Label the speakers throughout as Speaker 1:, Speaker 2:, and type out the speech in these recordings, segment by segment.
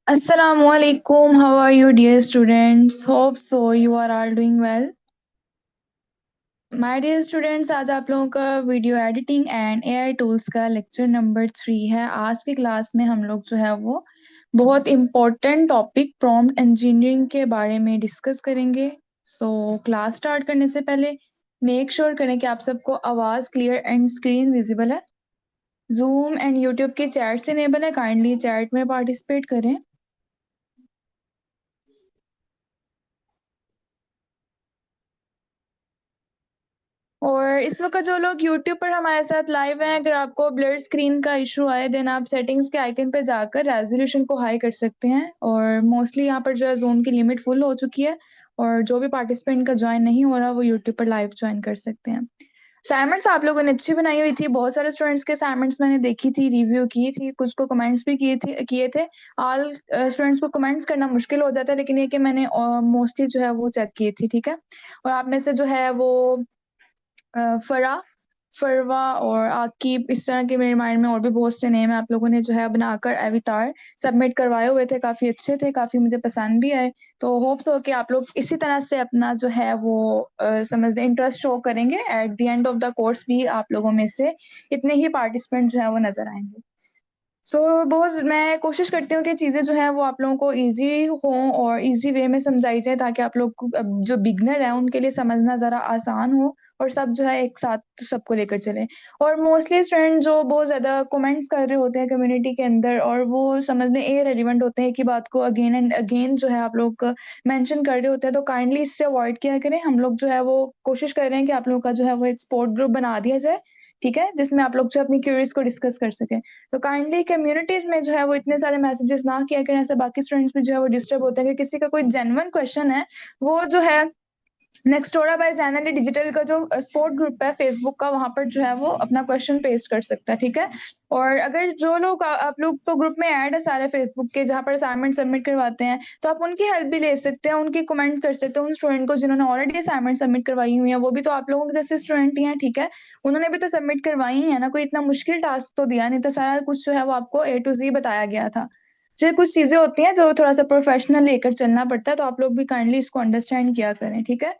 Speaker 1: Assalamualaikum. How are you, dear students? Hope so. You are all doing well. My dear students, आज आप लोगों का video editing and AI tools का lecture number 3 है। आज की क्लास में हम लोग जो है वो बहुत इम्पोर्टेंट टॉपिक प्रॉम्प्ट इंजीनियरिंग के बारे में डिस्कस करेंगे। क्लास स्टार्ट करने से पहले मेक श्योर करें कि आप सबको आवाज़ क्लियर एंड स्क्रीन विजिबल है। जूम एंड यूट्यूब की चैट्स इनेबल है, काइंडली चैट में पार्टिसिपेट करें। और इस वक्त जो लोग YouTube पर हमारे साथ लाइव हैं, अगर आपको ब्लर स्क्रीन का इशू आए देन आप सेटिंग्स के आइकन पे जाकर रेजोल्यूशन को हाई कर सकते हैं। और मोस्टली यहाँ पर जो है जूम की लिमिट फुल हो चुकी है और जो भी पार्टिसिपेंट का ज्वाइन नहीं हो रहा वो YouTube पर लाइव ज्वाइन कर सकते हैं। असाइनमेंट्स आप लोगों ने अच्छी बनाई हुई थी, बहुत सारे स्टूडेंट्स के असाइनमेंट्स मैंने देखी थी, रिव्यू की थी, कुछ को कमेंट्स भी किए थे। ऑल स्टूडेंट्स को कमेंट्स करना मुश्किल हो जाता है, लेकिन ये कि मैंने मोस्टली जो है वो चेक की थी, ठीक है। और आप में से जो है वो फरा, फरवा और आकिब, इस तरह के मेरे माइंड में और भी बहुत से नेम है। आप लोगों ने जो है बनाकर एवितार सबमिट करवाए हुए थे, काफ़ी अच्छे थे, काफ़ी मुझे पसंद भी आए। तो होप्स हो कि आप लोग इसी तरह से अपना जो है वो समझ लें इंटरेस्ट शो करेंगे। At the end of the course भी आप लोगों में से इतने ही पार्टिसिपेंट जो है वो नज़र आएंगे। बहुत मैं कोशिश करती हूँ कि चीज़ें जो हैं वो आप लोगों को ईज़ी हों और ईज़ी वे में समझाई जाए, ताकि आप लोग को जो बिगिनर हैं उनके लिए समझना ज़रा आसान हो और सब जो है एक साथ सबको लेकर चलें। और मोस्टली स्टूडेंट जो बहुत ज़्यादा कमेंट्स कर रहे होते हैं कम्युनिटी के अंदर और वो समझ लें इर्रेलेवेंट होते हैं, एक ही बात को अगेन एंड अगेन जो है आप लोग मेंशन कर रहे होते हैं, तो काइंडली इससे अवॉइड किया करें। हम लोग जो है वो कोशिश कर रहे हैं कि आप लोगों का जो है वो एक सपोर्ट ग्रुप बना दिया जाए, ठीक है? जिसमें आप लोग जो अपनी क्वेरीज़ को डिस्कस कर सकें। तो काइंडली कम्युनिटीज में जो है वो इतने सारे मैसेजेस ना किया करें, ऐसे बाकी स्टूडेंट्स भी जो है वो डिस्टर्ब होते हैं कि किसी का कोई जेन्युइन क्वेश्चन है वो जो है नेक्स्टोरा बाय जैनली डिजिटल का जो सपोर्ट ग्रुप है फेसबुक का, वहां पर जो है वो अपना क्वेश्चन पेस्ट कर सकता है, ठीक है। और अगर जो लोग आप लोग तो ग्रुप में ऐड है सारे फेसबुक के जहाँ पर असाइनमेंट सबमिट करवाते हैं, तो आप उनकी हेल्प भी ले सकते हैं, उनकी कमेंट कर सकते हैं उन स्टूडेंट को जिन्होंने ऑलरेडी असाइनमेंट सबमिट करवाई हुई है। वो भी तो आप लोगों के जैसे स्टूडेंट ही हैं, ठीक है। उन्होंने भी तो सबमिट करवाई ही है ना, कोई इतना मुश्किल टास्क तो दिया नहीं था, सारा कुछ जो है वो आपको A to Z बताया गया था। जो कुछ चीजें होती हैं जो थोड़ा सा प्रोफेशनल लेकर चलना पड़ता है, तो आप लोग भी काइंडली इसको अंडरस्टैंड किया करें, ठीक है।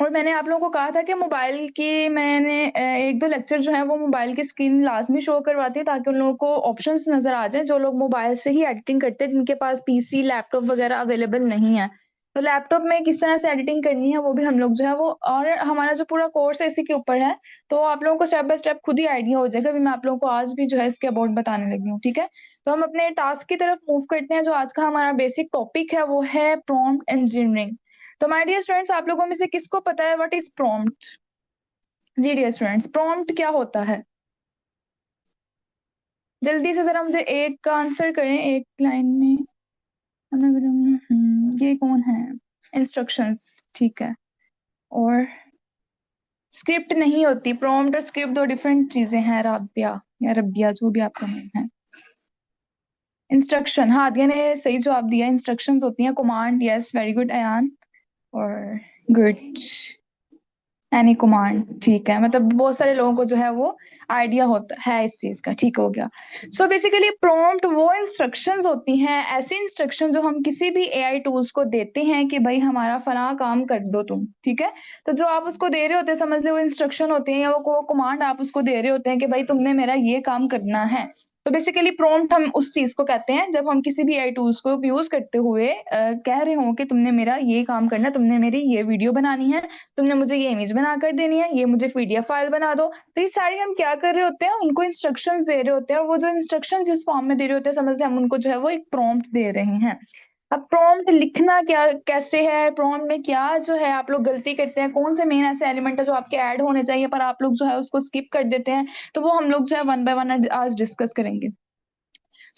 Speaker 1: और मैंने आप लोगों को कहा था कि मोबाइल की मैंने एक दो लेक्चर जो है वो मोबाइल की स्क्रीन लाजमी शो करवाती है, ताकि उन लोगों को ऑप्शंस नजर आ जाए जो लोग मोबाइल से ही एडिटिंग करते हैं, जिनके पास पीसी लैपटॉप वगैरह अवेलेबल नहीं है। तो लैपटॉप में किस तरह से एडिटिंग करनी है वो भी हम लोग जो है वो, और हमारा जो पूरा कोर्स है इसी के ऊपर है, तो आप लोगों को स्टेप बाय स्टेप खुद ही आइडिया हो जाएगा। अभी मैं आप लोगों को आज भी जो है इसके अबाउट बताने लगी हूँ, ठीक है। तो हम अपने टास्क की तरफ मूव करते हैं। जो आज का हमारा बेसिक टॉपिक है वो है प्रॉम्प्ट इंजीनियरिंग। तो माय डियर स्टूडेंट्स, आप लोगों में से किसको पता है व्हाट इज प्रॉम्प्ट? जी डियर स्टूडेंट्स, प्रॉम्प्ट क्या होता है? जल्दी से जरा मुझे एक का आंसर करें एक लाइन में। ये कौन है? इंस्ट्रक्शंस, ठीक है। और स्क्रिप्ट नहीं होती, प्रॉम्प्ट और स्क्रिप्ट दो डिफरेंट चीजें हैं, राबिया या रबिया जो भी आपका नाम है। इंस्ट्रक्शन, हाँ दिया ने सही जवाब दिया, इंस्ट्रक्शंस होती हैं, command. Yes, very good Ayaan. और गुड, एनी कमांड, ठीक है। मतलब बहुत सारे लोगों को जो है वो आइडिया होता है इस चीज का, ठीक हो गया। बेसिकली प्रॉम्प्ट वो इंस्ट्रक्शंस होती हैं, ऐसी इंस्ट्रक्शन जो हम किसी भी एआई टूल्स को देते हैं कि भाई हमारा फला काम कर दो तुम, ठीक है। तो जो आप उसको दे रहे होते हैं, समझ लो वो इंस्ट्रक्शन होते हैं या वो कमांड आप उसको दे रहे होते हैं कि भाई तुमने मेरा ये काम करना है। तो बेसिकली प्रॉम्प्ट हम उस चीज को कहते हैं जब हम किसी भी एआई टूल्स को यूज करते हुए कह रहे हो कि तुमने मेरा ये काम करना है, तुमने मेरी ये वीडियो बनानी है, तुमने मुझे ये इमेज बना कर देनी है, ये मुझे पीडीएफ फाइल बना दो। तो ये सारी हम क्या कर रहे होते हैं, उनको इंस्ट्रक्शंस दे रहे होते हैं, और वो जो इंस्ट्रक्शन जिस फॉर्म में दे रहे होते हैं, समझ लें हम उनको जो है वो एक प्रॉम्प्ट दे रहे हैं। अब प्रॉम्प्ट लिखना क्या कैसे है, प्रॉम्प्ट में क्या जो है आप लोग गलती करते हैं, कौन से मेन ऐसे एलिमेंट है जो आपके ऐड होने चाहिए पर आप लोग जो है उसको स्किप कर देते हैं, तो वो हम लोग जो है वन बाय वन आज डिस्कस करेंगे।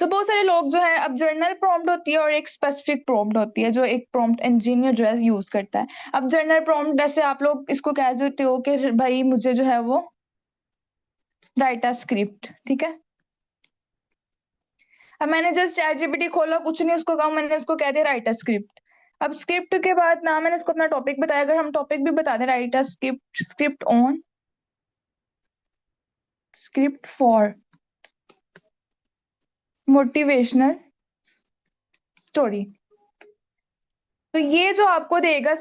Speaker 1: बहुत सारे लोग जो है, अब जर्नल प्रॉम्प्ट होती है और एक स्पेसिफिक प्रॉम्प्ट होती है जो एक प्रॉम्प्ट इंजीनियर जो है यूज करता है। अब जर्नल प्रॉम्प्ट जैसे आप लोग इसको कह देते हो कि भाई मुझे जो है वो राइट अ स्क्रिप्ट, ठीक है। अब मैंने जस्ट चैट जीपीटी खोला, कुछ नहीं उसको कहा, मैंने उसको कह दिया राइट अ स्क्रिप्ट। अब स्क्रिप्ट के बाद ना मैंने इसको अपना टॉपिक बताया, अगर हम टॉपिक भी बता दें, right a script, script on, script for, motivational story. तो ये जो आपको देगा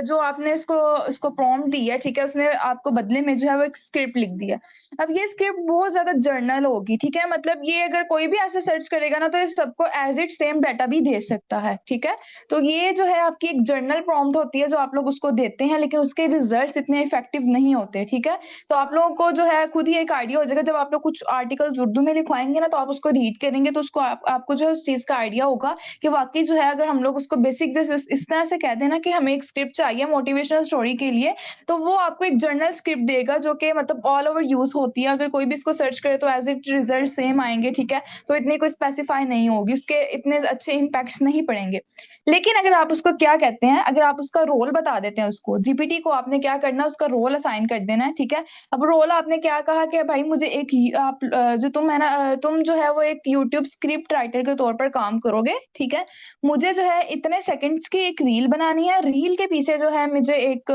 Speaker 1: जो आपने इसको प्रॉम्प्ट दी है, ठीक है, उसने आपको बदले में जो है वो एक स्क्रिप्ट लिख दी है। अब ये स्क्रिप्ट बहुत ज्यादा जर्नल होगी, ठीक है, मतलब ये अगर कोई भी ऐसे सर्च करेगा ना तो ये सबको एज इट सेम डाटा भी दे सकता है, ठीक है। तो ये जो है आपकी एक जर्नल प्रॉम्प्ट होती है जो आप लोग उसको देते हैं, लेकिन उसके रिजल्ट इतने इफेक्टिव नहीं होते, ठीक है। तो आप लोगों को जो है खुद ही एक आइडिया हो जाएगा, जब आप लोग कुछ आर्टिकल उर्दू में लिखवाएंगे ना तो आप उसको रीड करेंगे तो उसको आपको जो है उस चीज का आइडिया होगा कि वाकई जो है अगर हम लोग उसको बेसिक जैसे इस तरह से कहते हैं ना कि हमें एक स्क्रिप्ट चाहिए मोटिवेशनल स्टोरी के लिए, तो वो आपको एक जर्नल स्क्रिप्ट देगा जो कि मतलब ऑल ओवर यूज होती है। अगर कोई भी इसको सर्च करे तो एज इट रिजल्ट सेम आएंगे, ठीक है। तो इतनी कोई स्पेसिफाई नहीं होगी, उसके इतने अच्छे इम्पैक्ट्स नहीं पड़ेंगे। लेकिन अगर आप उसको क्या कहते हैं, अगर आप उसका रोल बता देते हैं, उसको जीपीटी को आपने क्या करना है, उसका रोल असाइन कर देना है, ठीक है। अब रोल आपने क्या कहा कि भाई मुझे एक आप जो तुम है ना तुम जो है वो एक यूट्यूब स्क्रिप्ट राइटर के तौर पर काम करोगे, ठीक है। मुझे जो है इतने सेकंड्स की एक रील बनानी है, रील के पीछे जो है मुझे एक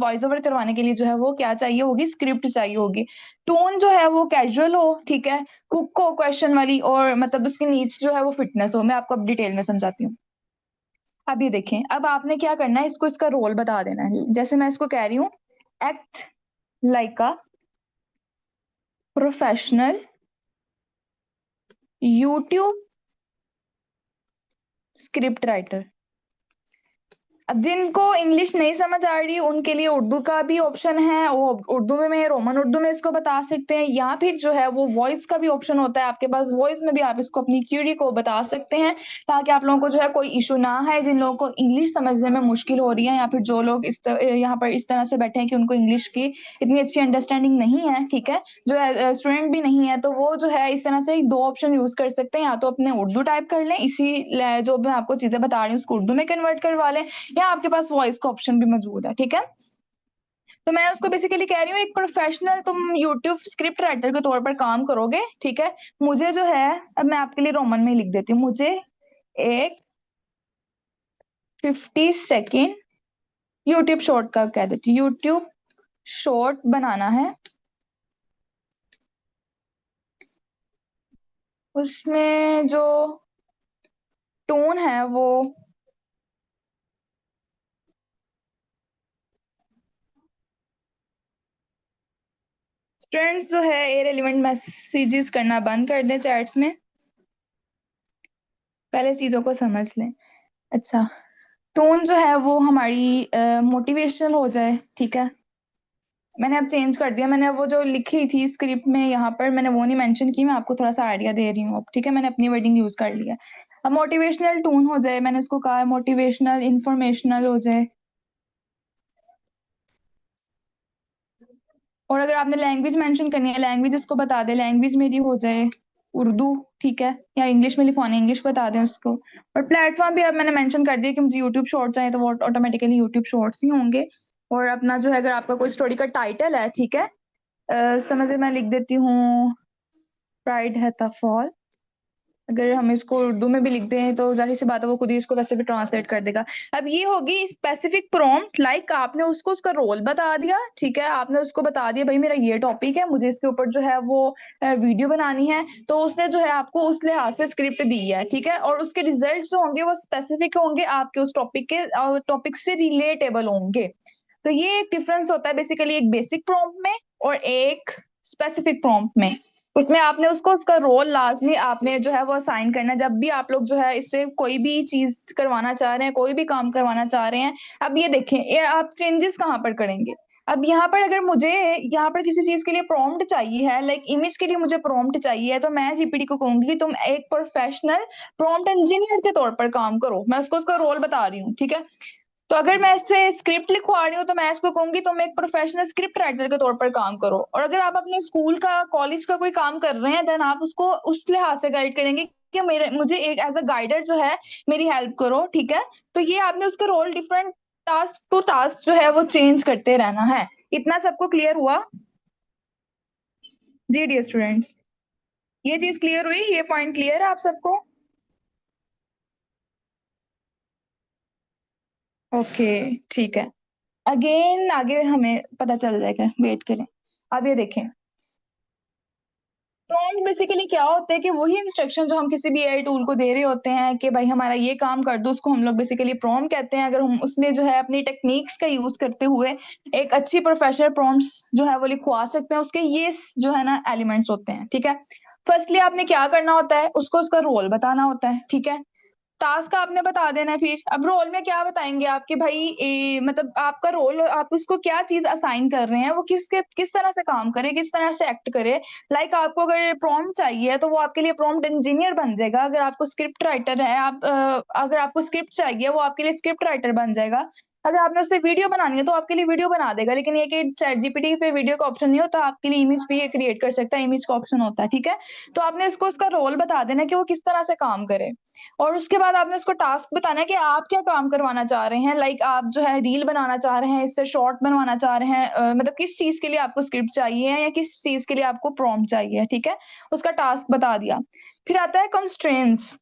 Speaker 1: वॉइस ओवर करवाने के लिए जो है वो क्या चाहिए होगी, स्क्रिप्ट चाहिए होगी। टोन जो है वो कैजुअल हो, ठीक है, कुक हो क्वेश्चन वाली, और मतलब उसकी नीच जो है वो फिटनेस हो। मैं आपको अब डिटेल में समझाती हूँ। अब ये देखें, अब आपने क्या करना है, इसको इसका रोल बता देना है। जैसे मैं इसको कह रही हूँ, act like a professional YouTube script writer. अब जिनको इंग्लिश नहीं समझ आ रही उनके लिए उर्दू का भी ऑप्शन है, वो उर्दू में रोमन उर्दू में इसको बता सकते हैं, या फिर जो है वो वॉइस का भी ऑप्शन होता है आपके पास, वॉइस में भी आप इसको अपनी क्यूरी को बता सकते हैं, ताकि आप लोगों को जो है कोई इशू ना है। जिन लोगों को इंग्लिश समझने में मुश्किल हो रही है, या फिर जो लोग यहाँ पर इस तरह से बैठे हैं कि उनको इंग्लिश की इतनी अच्छी अंडरस्टैंडिंग नहीं है, ठीक है, जो स्टूडेंट भी नहीं है, तो वो जो है इस तरह से दो ऑप्शन यूज कर सकते हैं। या तो अपने उर्दू टाइप कर लें, जो मैं आपको चीजें बता रही हूँ उसको उर्दू में कन्वर्ट करवा लें, या आपके पास वॉइस का ऑप्शन भी मौजूद है, ठीक है। तो मैं उसको बेसिकली कह रही हूँ, एक प्रोफेशनल तुम यूट्यूब स्क्रिप्ट राइटर के तौर पर काम करोगे, ठीक है। मुझे जो है, अब मैं आपके लिए रोमन में लिख देती हूँ, मुझे एक 50 सेकेंड यूट्यूब शॉर्ट का कह देती हूँ, यूट्यूब शॉर्ट बनाना है। उसमें जो टोन है वो स्टूडेंट्स जो है इरेलीवेंट मैसेजेस करना बंद कर दें चैट्स में, पहले चीजों को समझ लें। अच्छा, टोन जो है वो हमारी मोटिवेशनल हो जाए, ठीक है। मैंने अब चेंज कर दिया, मैंने वो जो लिखी थी स्क्रिप्ट में यहाँ पर मैंने वो नहीं मेंशन की, मैं आपको थोड़ा सा आइडिया दे रही हूँ अब, ठीक है, मैंने अपनी वर्डिंग यूज कर लिया। अब मोटिवेशनल टोन हो जाए, मैंने उसको कहा है मोटिवेशनल इंफॉर्मेशनल हो जाए। और अगर आपने लैंग्वेज मेंशन करनी है, लैंग्वेज इसको बता दे, लैंग्वेज मेरी हो जाए उर्दू, ठीक है, या इंग्लिश में लिखवानी इंग्लिश बता दें उसको। और प्लेटफॉर्म भी अब मैंने मेंशन कर दिया कि मुझे यूट्यूब शॉर्ट्स चाहिए, तो वो ऑटोमेटिकली यूट्यूब शॉर्ट्स ही होंगे। और अपना जो है अगर आपका कोई स्टोरी का टाइटल है, ठीक है, समझे, मैं लिख देती हूँ प्राइड है द फॉल। अगर हम इसको उर्दू में भी लिख दें तो जाहिर सी बात है वो खुद ही इसको वैसे भी ट्रांसलेट कर देगा। अब ये होगी स्पेसिफिक प्रॉम्प्ट, लाइक आपने उसको उसका रोल बता दिया, ठीक है, आपने उसको बता दिया भाई मेरा ये टॉपिक है, मुझे इसके ऊपर जो है वो वीडियो बनानी है, तो उसने जो है आपको उस लिहाज से स्क्रिप्ट दी है, ठीक है। और उसके रिजल्ट जो होंगे वो स्पेसिफिक होंगे, आपके उस टॉपिक से रिलेटेबल होंगे। तो ये एक डिफरेंस होता है बेसिकली एक बेसिक प्रॉम्प्ट में और एक स्पेसिफिक प्रॉम्प्ट में। उसमें आपने उसको उसका रोल लाजमी आपने जो है वो असाइन करना है, जब भी आप लोग जो है इससे कोई भी चीज करवाना चाह रहे हैं, कोई भी काम करवाना चाह रहे हैं। अब ये देखें, ये आप चेंजेस कहाँ पर करेंगे। अब यहाँ पर अगर मुझे यहाँ पर किसी चीज के लिए प्रॉम्प्ट चाहिए है, लाइक इमेज के लिए मुझे प्रॉम्प्ट चाहिए है, तो मैं जीपीटी को कहूंगी कि तुम एक प्रोफेशनल प्रॉम्प्ट इंजीनियर के तौर पर काम करो, मैं उसको उसका रोल बता रही हूँ, ठीक है। तो अगर मैं इससे स्क्रिप्ट लिखवा रही हूँ तो मैं इसको कहूंगी तुम एक प्रोफेशनल स्क्रिप्ट राइटर के तौर पर काम करो। और अगर आप अपने स्कूल का कॉलेज का कोई काम कर रहे हैं, देन आप उसको उस लिहाज से गाइड करेंगे कि मेरे मुझे एक एज अ गाइडर जो है मेरी हेल्प करो, ठीक है। तो ये आपने उसका role different task to task जो है वो चेंज करते रहना है। इतना सबको क्लियर हुआ? जी डियर स्टूडेंट्स, ये चीज क्लियर हुई, ये पॉइंट क्लियर है आप सबको? ओके, ठीक है। अगेन आगे हमें पता चल जाएगा, वेट करें। अब ये देखें, प्रॉम्प्ट बेसिकली क्या होता है कि वही इंस्ट्रक्शन जो हम किसी भी एआई टूल को दे रहे होते हैं कि भाई हमारा ये काम कर दो, उसको हम लोग बेसिकली प्रॉम्प्ट कहते हैं। अगर हम उसमें जो है अपनी टेक्निक्स का यूज करते हुए एक अच्छी प्रोफेशनल प्रॉम्प्ट्स जो है वो लिखवा सकते हैं, उसके ये जो है ना एलिमेंट्स होते हैं, ठीक है। फर्स्टली आपने क्या करना होता है, उसको उसका रोल बताना होता है, ठीक है। टास्क आपने बता देना है। फिर अब रोल में क्या बताएंगे आपके भाई मतलब आपका रोल, आप उसको क्या चीज असाइन कर रहे हैं, वो किस तरह से काम करे, किस तरह से एक्ट करे। लाइक आपको अगर प्रॉम्प्ट चाहिए तो वो आपके लिए प्रॉम्प्ट इंजीनियर बन जाएगा। अगर आपको स्क्रिप्ट राइटर है, अगर आपको स्क्रिप्ट चाहिए, वो आपके लिए स्क्रिप्ट राइटर बन जाएगा। अगर आपने उससे वीडियो बनानी है तो आपके लिए वीडियो बना देगा। लेकिन ये कि चैट जीपीटी पे वीडियो का ऑप्शन नहीं होता, आपके लिए इमेज भी ये क्रिएट कर सकता है, इमेज का ऑप्शन होता है, ठीक है। तो आपने इसको उसका रोल बता देना कि वो किस तरह से काम करे। और उसके बाद आपने उसको टास्क बताना है कि आप क्या काम करवाना चाह रहे हैं। लाइक आप जो है रील बनाना चाह रहे हैं, इससे शॉर्ट बनवाना चाह रहे हैं, मतलब किस चीज के लिए आपको स्क्रिप्ट चाहिए या किस चीज के लिए आपको प्रॉम्प्ट चाहिए, ठीक है। उसका टास्क बता दिया। फिर आता है कंस्ट्रेंट्स।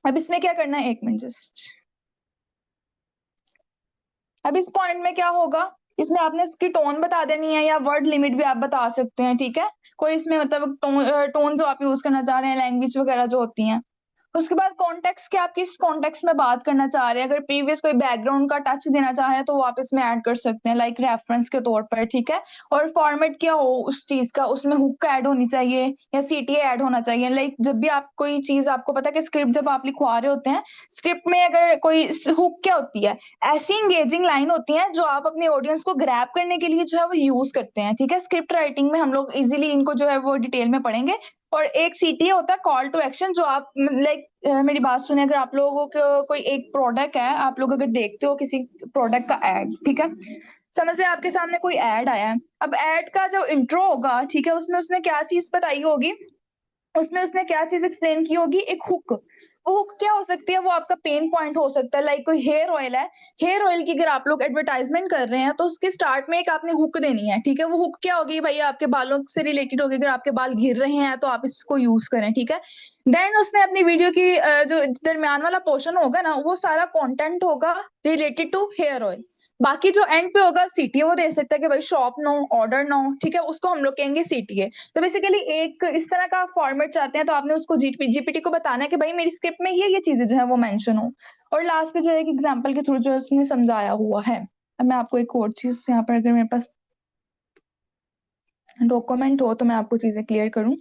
Speaker 1: अब इसमें क्या करना है, एक मिनट जस्ट। अब इस पॉइंट में क्या होगा, इसमें आपने इसकी टोन बता देनी है या वर्ड लिमिट भी आप बता सकते हैं, ठीक है। कोई इसमें मतलब टोन जो आप यूज करना चाह रहे हैं, लैंग्वेज वगैरह जो होती हैं। उसके बाद कॉन्टेक्स्ट, कि आप किस कॉन्टेक्स्ट में बात करना चाह रहे हैं। अगर प्रीवियस कोई बैकग्राउंड का टच देना चाह रहे हैं तो वो आप इसमें ऐड कर सकते हैं, लाइक रेफरेंस के तौर पर, ठीक है। और फॉर्मेट क्या हो उस चीज का, उसमें हुक ऐड होनी चाहिए या सीटीए ऐड होना चाहिए। लाइक जब भी आप कोई चीज, आपको पता है कि स्क्रिप्ट जब आप लिखवा रहे होते हैं, स्क्रिप्ट में अगर कोई हुक क्या होती है, ऐसी इंगेजिंग लाइन होती है जो आप अपने ऑडियंस को ग्रैब करने के लिए जो है वो यूज करते हैं, ठीक है। स्क्रिप्ट राइटिंग में हम लोग इजीली इनको जो है वो डिटेल में पढ़ेंगे। और एक सीटीए होता है कॉल टू एक्शन, जो आप लाइक मेरी बात सुने, अगर आप लोगों को कोई एक प्रोडक्ट है, आप लोग अगर देखते हो किसी प्रोडक्ट का एड, ठीक है। समझ आपके सामने कोई एड आया है। अब एड का जो इंट्रो होगा, ठीक है, उसमें उसने क्या चीज बताई होगी, उसमें उसने क्या चीज एक्सप्लेन की होगी, एक हुक। वो हुक क्या हो सकती है, वो आपका पेन पॉइंट हो सकता है। लाइक कोई हेयर ऑयल है, हेयर ऑयल की अगर आप लोग एडवर्टाइजमेंट कर रहे हैं तो उसके स्टार्ट में एक आपने हुक देनी है, ठीक है। वो हुक क्या होगी भाई, आपके बालों से रिलेटेड होगी। अगर आपके बाल गिर रहे हैं तो आप इसको यूज करें, ठीक है। देन उसने अपनी वीडियो की जो दरमियान वाला पोर्शन होगा ना, वो सारा कंटेंट होगा रिलेटेड टू हेयर ऑयल। बाकी जो एंड पे होगा सीटीए, वो दे सकता है कि भाई शॉप नो, ऑर्डर नो, ठीक है, उसको हम लोग कहेंगे सीटीए। तो बेसिकली एक इस तरह का फॉर्मेट चाहते हैं तो आपने उसको जीपीटी को बताना है कि भाई मेरी स्क्रिप्ट में ये चीजें जो है वो मेंशन हो। और लास्ट पे जो है एक एग्जांपल के थ्रू जो उसने समझाया हुआ है। अब मैं आपको एक और चीज यहाँ पर, अगर मेरे पास डॉक्यूमेंट हो तो मैं आपको चीजें क्लियर करूं।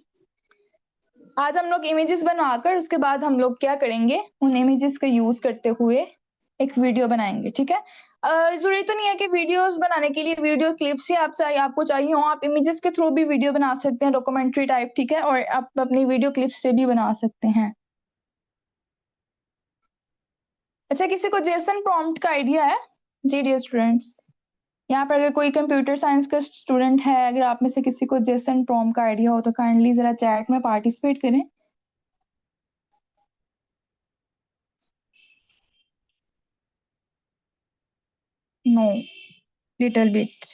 Speaker 1: आज हम लोग इमेजेस बनवाकर उसके बाद हम लोग क्या करेंगे, उन इमेजेस का यूज करते हुए एक वीडियो बनाएंगे, ठीक है। जरूरी तो नहीं है कि वीडियोस बनाने के लिए वीडियो क्लिप्स ही आपको चाहिए हो, आप इमेजेस के थ्रू भी वीडियो बना सकते हैं, डॉक्यूमेंट्री टाइप, ठीक है। और आप अपनी वीडियो क्लिप्स से भी बना सकते हैं। अच्छा, किसी को जेसन प्रॉम्प्ट का आइडिया है? जी डियर स्टूडेंट्स, यहाँ पर अगर कोई कंप्यूटर साइंस का स्टूडेंट है, अगर आप में से किसी को जेसन प्रॉम्प्ट का आइडिया हो तो काइंडली जरा चैट में पार्टिसिपेट करें। No, little bit.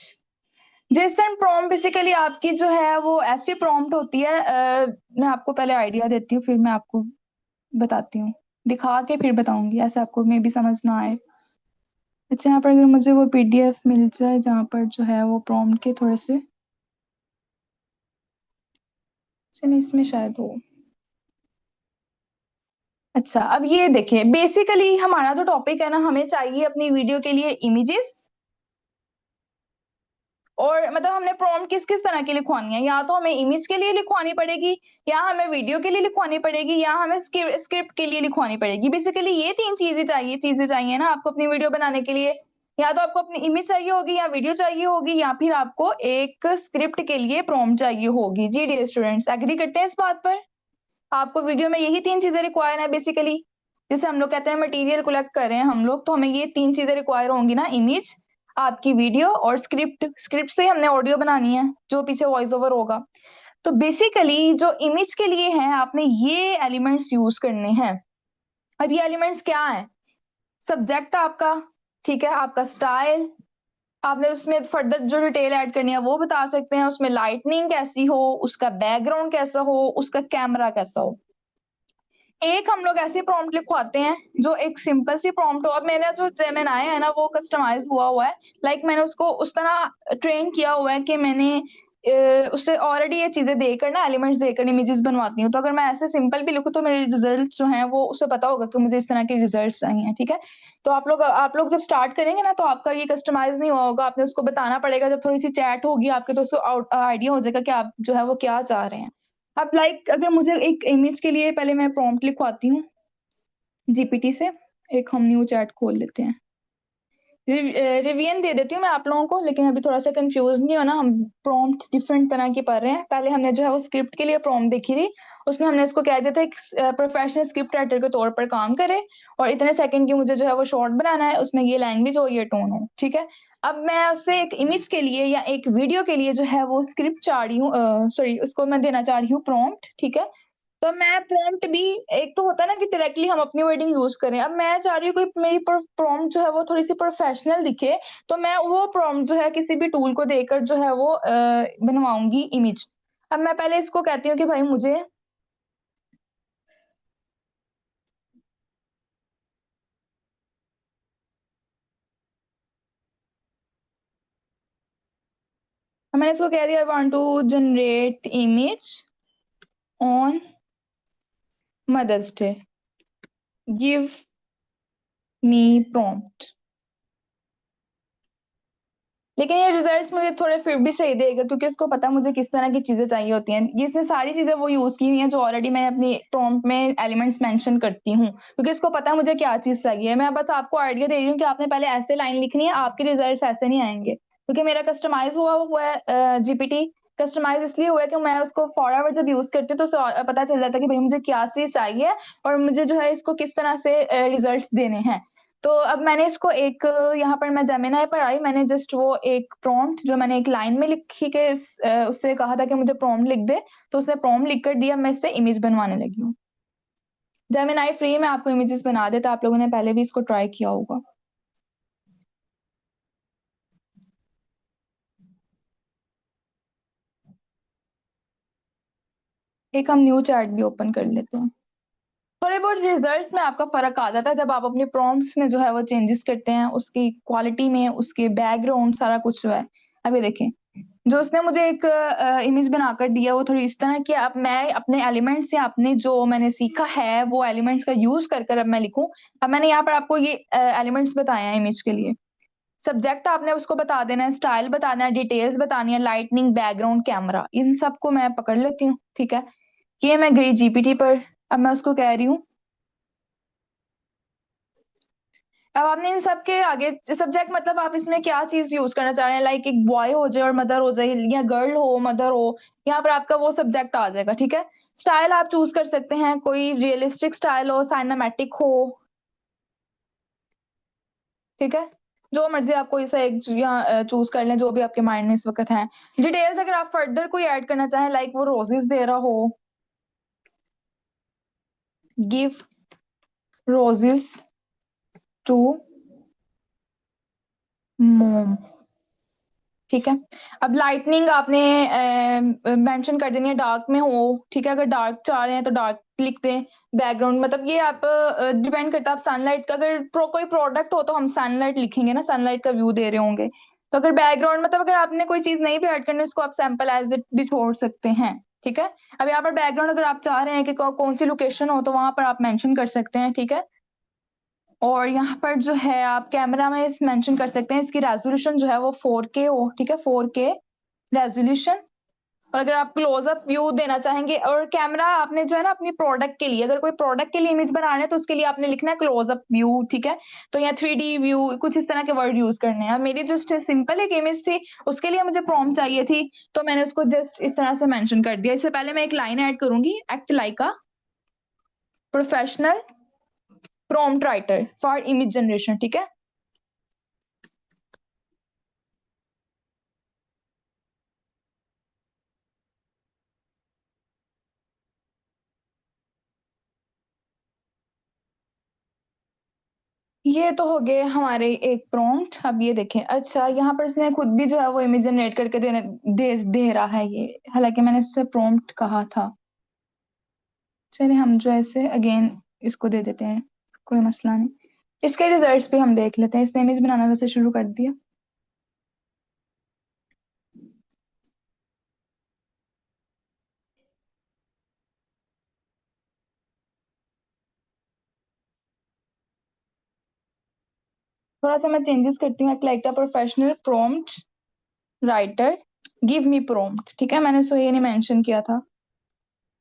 Speaker 1: JSON prompt basically आपकी जो है वो ऐसी प्रॉम्प्ट होती है, मैं आपको पहले आइडिया देती हूँ फिर मैं आपको बताती हूँ, दिखा के फिर बताऊंगी, ऐसे आपको मे भी समझ ना आए। अच्छा, यहाँ पर अगर मुझे वो पीडीएफ मिल जाए जहाँ पर जो है वो प्रॉम्प्ट के थोड़े से, चलिए इसमें शायद हो। अच्छा, अब ये देखिए, बेसिकली हमारा जो टॉपिक है ना, हमें चाहिए अपनी वीडियो के लिए इमेजेस। और मतलब हमने प्रॉम्प्ट किस किस तरह की लिखवानी है, या तो हमें इमेज के लिए लिखवानी पड़ेगी, या हमें वीडियो के लिए लिखवानी पड़ेगी, या हमें स्क्रिप्ट के लिए लिखवानी पड़ेगी। बेसिकली ये तीन चीजें चाहिए ना आपको अपनी वीडियो बनाने के लिए। या तो आपको अपनी इमेज चाहिए होगी, या वीडियो चाहिए होगी, या फिर आपको एक स्क्रिप्ट के लिए प्रॉम्प्ट चाहिए होगी। जी डियर स्टूडेंट्स, एग्री करते हैं इस बात पर? आपको वीडियो में यही तीन चीजें रिक्वायर है बेसिकली। जैसे हम लोग कहते हैं मटेरियल कलेक्ट कर रहे हैं हम लोग, तो हमें ये तीन चीजें रिक्वायर होंगी ना, इमेज, आपकी वीडियो और स्क्रिप्ट। स्क्रिप्ट से हमने ऑडियो बनानी है जो पीछे वॉइस ओवर होगा। तो बेसिकली जो इमेज के लिए है, आपने ये एलिमेंट्स यूज करने हैं। अब ये एलिमेंट्स क्या है? सब्जेक्ट आपका, ठीक है, आपका स्टाइल, आपने उसमें फर्दर जो डिटेल ऐड करनी है वो बता सकते हैं, उसमें लाइटनिंग कैसी हो, उसका बैकग्राउंड कैसा हो, उसका कैमरा कैसा हो। एक हम लोग ऐसे प्रॉम्प्ट लिखवाते हैं जो एक सिंपल सी प्रॉम्प्ट हो। अब मेरा जो जेमिनाई है ना, वो कस्टमाइज हुआ हुआ है। लाइक मैंने उसको उस तरह ट्रेन किया हुआ है कि मैंने उससे ऑलरेडी ये चीजें देकर ना, एलिमेंट्स देकर इमेजेस बनवाती हूँ। तो अगर मैं ऐसे सिंपल भी लिखूँ तो मेरे रिजल्ट जो हैं वो उसे पता होगा कि मुझे इस तरह के रिजल्ट चाहिए हैं, ठीक है। तो आप लोग जब स्टार्ट करेंगे ना, तो आपका ये कस्टमाइज नहीं हुआ होगा, आपने उसको बताना पड़ेगा। जब थोड़ी सी चैट होगी आपके तो उसको आइडिया हो जाएगा कि आप जो है वो क्या चाह रहे हैं। अब लाइक अगर मुझे एक इमेज के लिए पहले मैं प्रॉम्प्ट लिखवाती हूँ जीपीटी से। एक हम न्यू चैट खोल लेते हैं। रिवीजन दे देती हूँ मैं आप लोगों को, लेकिन अभी थोड़ा सा कंफ्यूज नहीं होना। हम प्रॉम्प्ट डिफरेंट तरह की पढ़ रहे हैं। पहले हमने जो है वो स्क्रिप्ट के लिए प्रॉम्प्ट देखी थी, उसमें हमने इसको कह दिया था एक प्रोफेशनल स्क्रिप्ट राइटर के तौर पर काम करे, और इतने सेकंड की मुझे जो है वो शॉर्ट बनाना है, उसमें ये लैंग्वेज हो, ये टोन हो, ठीक है। अब मैं उससे एक इमेज के लिए या एक वीडियो के लिए जो है वो स्क्रिप्ट चाह रही हूँ, सॉरी, उसको मैं देना चाह रही हूँ प्रॉम्प्ट, ठीक है। तो मैं प्रॉम्प्ट भी, एक तो होता है ना कि डायरेक्टली हम अपनी वर्डिंग यूज करें। अब मैं चाह रही हूँ कोई मेरी प्रॉम्प्ट जो है वो थोड़ी सी प्रोफेशनल दिखे, तो मैं वो प्रॉम्प्ट जो है किसी भी टूल को देकर जो है वो बनवाऊंगी इमेज। अब मैं पहले इसको कहती हूँ कि भाई मुझे, मैंने इसको कह दिया I want to generate image on mother's day, give me prompt. लेकिन ये रिजल्ट्स मुझे थोड़े फिर भी सही देगा, क्योंकि इसको पता है मुझे किस तरह की चीजें चाहिए होती हैं। ये इसने सारी चीजें वो यूज की हुई हैं जो ऑलरेडी मैंने अपनी प्रॉम्प्ट में एलिमेंट्स मेंशन करती हूँ, क्योंकि इसको पता है मुझे क्या चीज चाहिए। मैं बस आपको आइडिया दे रही हूँ कि आपने पहले ऐसे लाइन लिखनी है, आपके रिजल्ट ऐसे नहीं आएंगे, क्योंकि मेरा कस्टमाइज हुआ है जीपीटी। कस्टमाइज इसलिए हुआ है कि मैं उसको फॉरवर्ड जब यूज करती हूँ तो पता चल जाता है कि भाई मुझे क्या चीज चाहिए, और मुझे जो है इसको किस तरह से रिजल्ट देने हैं। तो अब मैंने इसको एक, यहाँ पर मैं जेमिनाई पर आई, मैंने जस्ट वो एक प्रॉम्प्ट जो मैंने एक लाइन में लिखी के उससे कहा था कि मुझे प्रॉम्प्ट लिख दे, तो उसने प्रॉम्प्ट लिख कर दिया, मैं इससे इमेज बनवाने लगी हूँ। जेमिनाई फ्री में आपको इमेजेस बना देता, आप लोगों ने पहले भी इसको ट्राई किया होगा। एक हम न्यू चैट भी ओपन कर लेते हैं। थोड़े बहुत रिजल्ट्स में आपका फर्क आ जाता है जब आप अपने प्रॉम्प्ट्स में जो है वो चेंजेस करते हैं, उसकी क्वालिटी में, उसके बैकग्राउंड, सारा कुछ जो है। अभी देखें, जो उसने मुझे एक इमेज बनाकर दिया वो थोड़ी इस तरह की। अब मैं अपने एलिमेंट्स या अपने जो मैंने सीखा है वो एलिमेंट्स का यूज कर कर अब मैं लिखूं। अब मैंने यहाँ पर आपको ये एलिमेंट्स बताए हैं इमेज के लिए। सब्जेक्ट आपने उसको बता देना है, स्टाइल बताना है, डिटेल्स बतानी है, लाइटनिंग, बैकग्राउंड, कैमरा, इन सबको मैं पकड़ लेती हूँ, ठीक है। ये मैं गई जीपीटी पर। अब मैं उसको कह रही हूँ, अब आपने इन सब के आगे सब्जेक्ट मतलब आप इसमें क्या चीज यूज करना चाह रहे हैं, लाइक एक बॉय हो जाए और मदर हो जाए, या गर्ल हो मदर हो, यहाँ पर आपका वो सब्जेक्ट आ जाएगा, ठीक है। स्टाइल आप चूज कर सकते हैं, कोई रियलिस्टिक स्टाइल हो, साइनामेटिक हो, ठीक है। जो मर्जी आप कोई सा एक यहाँ चूज कर लें, जो भी आपके माइंड में इस वक्त है। डिटेल्स अगर आप फर्दर कोई ऐड करना चाहें, लाइक वो रोजेस दे रहा हो, गिव रोजेस टू मोम, ठीक है। अब लाइटनिंग आपने मेंशन कर देनी है, डार्क में हो, ठीक है। अगर डार्क चाह रहे हैं तो डार्क लिख दें। बैकग्राउंड मतलब ये आप डिपेंड करता है, आप सनलाइट का अगर कोई प्रोडक्ट हो तो हम सनलाइट लिखेंगे ना, सनलाइट का व्यू दे रहे होंगे। तो अगर बैकग्राउंड मतलब अगर आपने कोई चीज नहीं भी ऐड करनी, उसको आप सैंपल एज इट भी छोड़ सकते हैं, ठीक है। अब यहाँ पर बैकग्राउंड अगर आप चाह रहे हैं कि कौन सी लोकेशन हो तो वहां पर आप मेंशन कर सकते हैं, ठीक है। और यहाँ पर जो है आप कैमरा में इस मेंशन कर सकते हैं, इसकी रेजोल्यूशन जो है वो 4K हो, ठीक है, 4K रेजोल्यूशन। और अगर आप क्लोजअप व्यू देना चाहेंगे, और कैमरा आपने जो है ना अपनी प्रोडक्ट के लिए, अगर कोई प्रोडक्ट के लिए इमेज बना रहे हैं तो उसके लिए आपने लिखना है क्लोजअप व्यू, ठीक है। तो यहाँ 3D व्यू, कुछ इस तरह के वर्ड यूज करने हैं। अब मेरी जस्ट सिंपल एक इमेज थी, उसके लिए मुझे प्रॉम्प्ट चाहिए थी, तो मैंने उसको जस्ट इस तरह से मेंशन कर दिया। इससे पहले मैं एक लाइन ऐड करूंगी, act like a professional prompt writer for image generation, ठीक है। ये तो हो गए हमारे एक प्रॉम्प्ट। अब ये देखें, अच्छा यहाँ पर इसने खुद भी जो है वो इमेज जनरेट करके दे रहा है ये, हालांकि मैंने इससे प्रॉम्प्ट कहा था। चलिए हम जो ऐसे अगेन इसको दे देते हैं, कोई मसला नहीं। इसके रिजल्ट्स भी हम देख लेते हैं। इसने इमेज बनाना वैसे शुरू कर दिया। थोड़ा सा मैं चेंजेस करती हूँ। Like a professional prompt writer, give me prompt, ठीक है, मैंने उसको ये नहीं मेंशन किया था।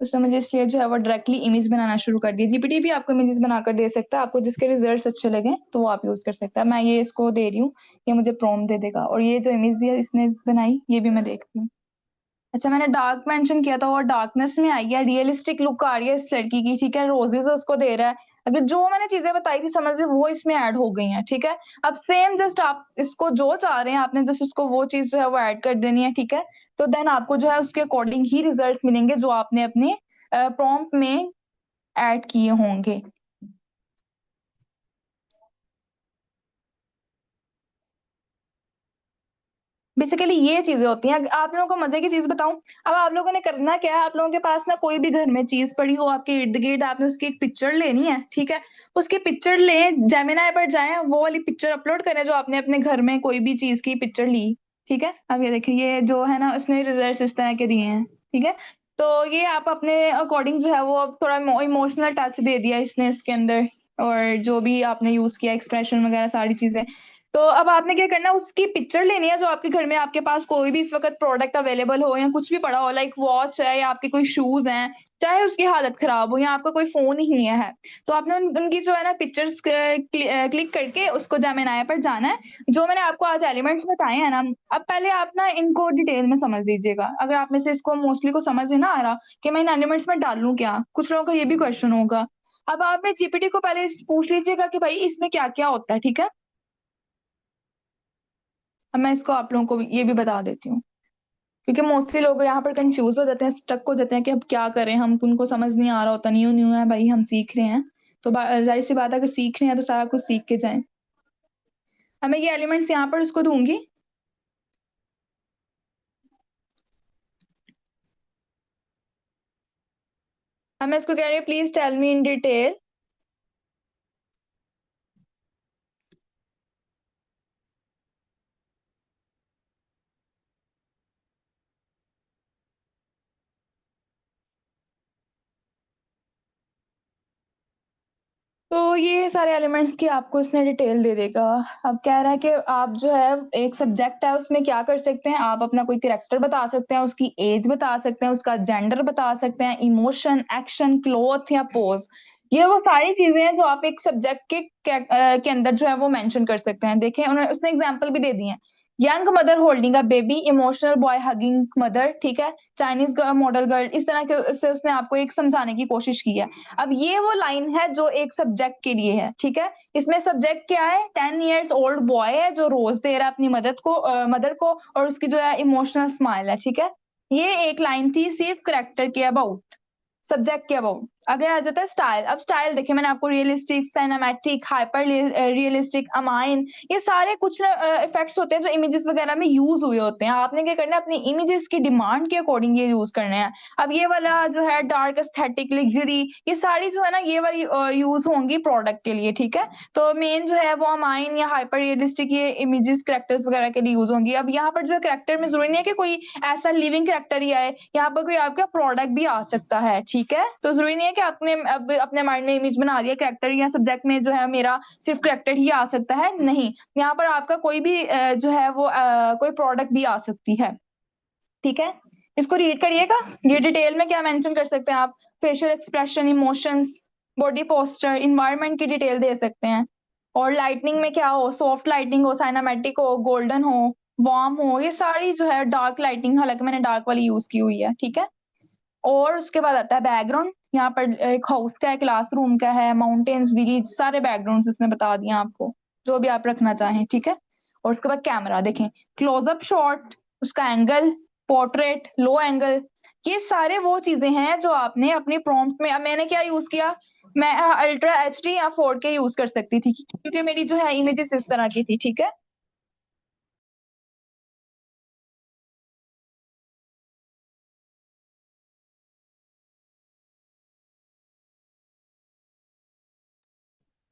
Speaker 1: उसने मुझे इसलिए जो है वो डायरेक्टली इमेज बनाना शुरू कर दिया। जीपीटी भी आपको इमेजेस बनाकर दे सकता है, आपको जिसके रिजल्ट्स अच्छे लगे तो वो आप यूज कर सकता है। मैं ये इसको दे रही हूँ, ये मुझे प्रॉम्प्ट दे देगा। और ये जो इमेज दिया इसने बनाई, ये भी मैं देखती हूँ। अच्छा, मैंने डार्क मेंशन किया था और डार्कनेस में आई है, रियलिस्टिक लुक आ रही है इस लड़की की, ठीक है, रोजेस उसको दे रहा है। अगर जो मैंने चीजें बताई थी समझ वो इसमें ऐड हो गई हैं, ठीक है। अब सेम जस्ट आप इसको जो चाह रहे हैं आपने जस्ट उसको वो चीज जो है वो ऐड कर देनी है, ठीक है। तो देन आपको जो है उसके अकॉर्डिंग ही रिजल्ट्स मिलेंगे जो आपने अपने प्रॉम्प्ट में ऐड किए होंगे। बेसिकली ये चीजें होती हैं। आप लोगों को मजे की चीज बताऊं, अब आप लोगों ने करना क्या है, आप लोगों के पास ना कोई भी घर में चीज पड़ी हो आपके इर्द गिर्द, आपने उसकी एक पिक्चर लेनी है, ठीक है। उसकी पिक्चर लें, जेमिनाई पर जाएं, वो वाली पिक्चर अपलोड करें जो आपने अपने घर में कोई भी चीज की पिक्चर ली, ठीक है। अब ये देखिए, ये जो है ना उसने रिजल्ट इस तरह के दिए हैं, ठीक है। तो ये आप अपने अकॉर्डिंग जो है वो अब थोड़ा इमोशनल टच दे दिया इसने इसके अंदर, और जो भी आपने यूज किया एक्सप्रेशन वगैरह सारी चीजें। तो अब आपने क्या करना है, उसकी पिक्चर लेनी है जो आपके घर में आपके पास कोई भी इस वक्त प्रोडक्ट अवेलेबल हो या कुछ भी पड़ा हो, लाइक वॉच है या आपके कोई शूज हैं, चाहे उसकी हालत खराब हो या आपका कोई फोन ही है। तो आपने उनकी जो है ना पिक्चर्स क्लिक करके उसको जेमिनाई पर जाना है। जो मैंने आपको आज एलिमेंट्स बताए हैं ना, अब पहले आप ना इनको डिटेल में समझ लीजिएगा। अगर आप में से इसको मोस्टली को समझ ही ना आ रहा कि मैं इन एलिमेंट्स में डालूं क्या, कुछ लोगों का ये भी क्वेश्चन होगा। अब आपने जीपीटी को पहले पूछ लीजिएगा कि भाई इसमें क्या क्या होता है, ठीक है। अब मैं इसको आप लोगों को ये भी बता देती हूँ, क्योंकि मोस्टली लोग यहाँ पर कंफ्यूज हो जाते हैं, स्टक हो जाते हैं कि अब क्या करें हम, उनको समझ नहीं आ रहा होता, न्यू न्यू है भाई, हम सीख रहे हैं। तो जाहिर सी बात है, अगर सीख रहे हैं तो सारा कुछ सीख के जाएं। अब मैं ये एलिमेंट्स यहाँ पर उसको दूंगी। अब मैं इसको कह रही हूँ please tell me in detail. तो ये सारे एलिमेंट्स की आपको इसने डिटेल दे देगा। अब कह रहा है कि आप जो है एक सब्जेक्ट है उसमें क्या कर सकते हैं, आप अपना कोई कैरेक्टर बता सकते हैं, उसकी एज बता सकते हैं, उसका जेंडर बता सकते हैं, इमोशन, एक्शन, क्लोथ या पोज। ये वो सारी चीजें हैं जो आप एक सब्जेक्ट के अंदर जो है वो मेंशन कर सकते हैं। देखें उन्होंने उसने एग्जांपल भी दे दिए हैं। Young mother holding a baby, emotional boy hugging mother, ठीक है, चाइनीज मॉडल गर्ल, इस तरह के से उसने आपको एक समझाने की कोशिश की है। अब ये वो लाइन है जो एक सब्जेक्ट के लिए है, ठीक है। इसमें सब्जेक्ट क्या है, 10 years ओल्ड बॉय है जो रोज दे रहा है अपनी मदर को, और उसकी जो है इमोशनल स्माइल है, ठीक है। ये एक लाइन थी सिर्फ करेक्टर के अबाउट, सब्जेक्ट के अबाउट। आगे आ जाता है स्टाइल। अब स्टाइल देखिए मैंने आपको realistic, cinematic, hyper realistic, amine, ये सारे कुछ इफेक्ट्स होते हैं जो इमेजेस वगैरह में यूज हुए होते हैं। आपने क्या करना है, अपनी इमेजेस की डिमांड के अकॉर्डिंग ये यूज करने हैं। अब ये वाला जो है डार्क एस्थेटिक, लग्जरी, ये सारी जो है ना ये वाली यूज होंगी प्रोडक्ट के लिए, ठीक है। तो मेन जो है वो अमाइन या हाइपर रियलिस्टिक ये इमेजेस करेक्टर्स वगैरह के लिए यूज होंगी। अब यहाँ पर जो है करेक्टर में जरूरी नहीं है कि कोई ऐसा लिविंग करेक्टर ही आए, यहाँ पर कोई आपका प्रोडक्ट भी आ सकता है, ठीक है। तो जरूरी नहीं है कि आपने अब अपने माइंड में इमेज बना दिया करेक्टर, या सब्जेक्ट में जो है मेरा सिर्फ करेक्टर ही आ सकता है, नहीं, यहाँ पर आपका कोई भी जो है वो कोई प्रोडक्ट भी आ सकती है, ठीक है। इसको रीड करिएगा। ये डिटेल में क्या मेंशन कर सकते हैं आप, facial expression, emotions, body posture, environment की डिटेल दे सकते हैं। और लाइटनिंग में क्या हो, सॉफ्ट लाइटनिंग हो, साइनामेटिक हो, गोल्डन हो, वार्म हो, ये सारी जो है डार्क लाइटिंग, हालांकि मैंने डार्क वाली यूज की हुई है, ठीक है। और उसके बाद आता है बैकग्राउंड। यहाँ पर एक हाउस का है, क्लासरूम का है, माउंटेन्स, विलेज, सारे बैकग्राउंड उसने बता दिए आपको, जो भी आप रखना चाहें, ठीक है। और उसके बाद कैमरा देखें, क्लोजअप शॉट, उसका एंगल, पोर्ट्रेट, लो एंगल, ये सारे वो चीजें हैं जो आपने अपनी प्रॉम्प्ट में। अब मैंने क्या यूज किया, मैं अल्ट्रा एचडी या 4K यूज कर सकती थी क्योंकि मेरी जो है इमेजेस इस तरह की थी, ठीक है।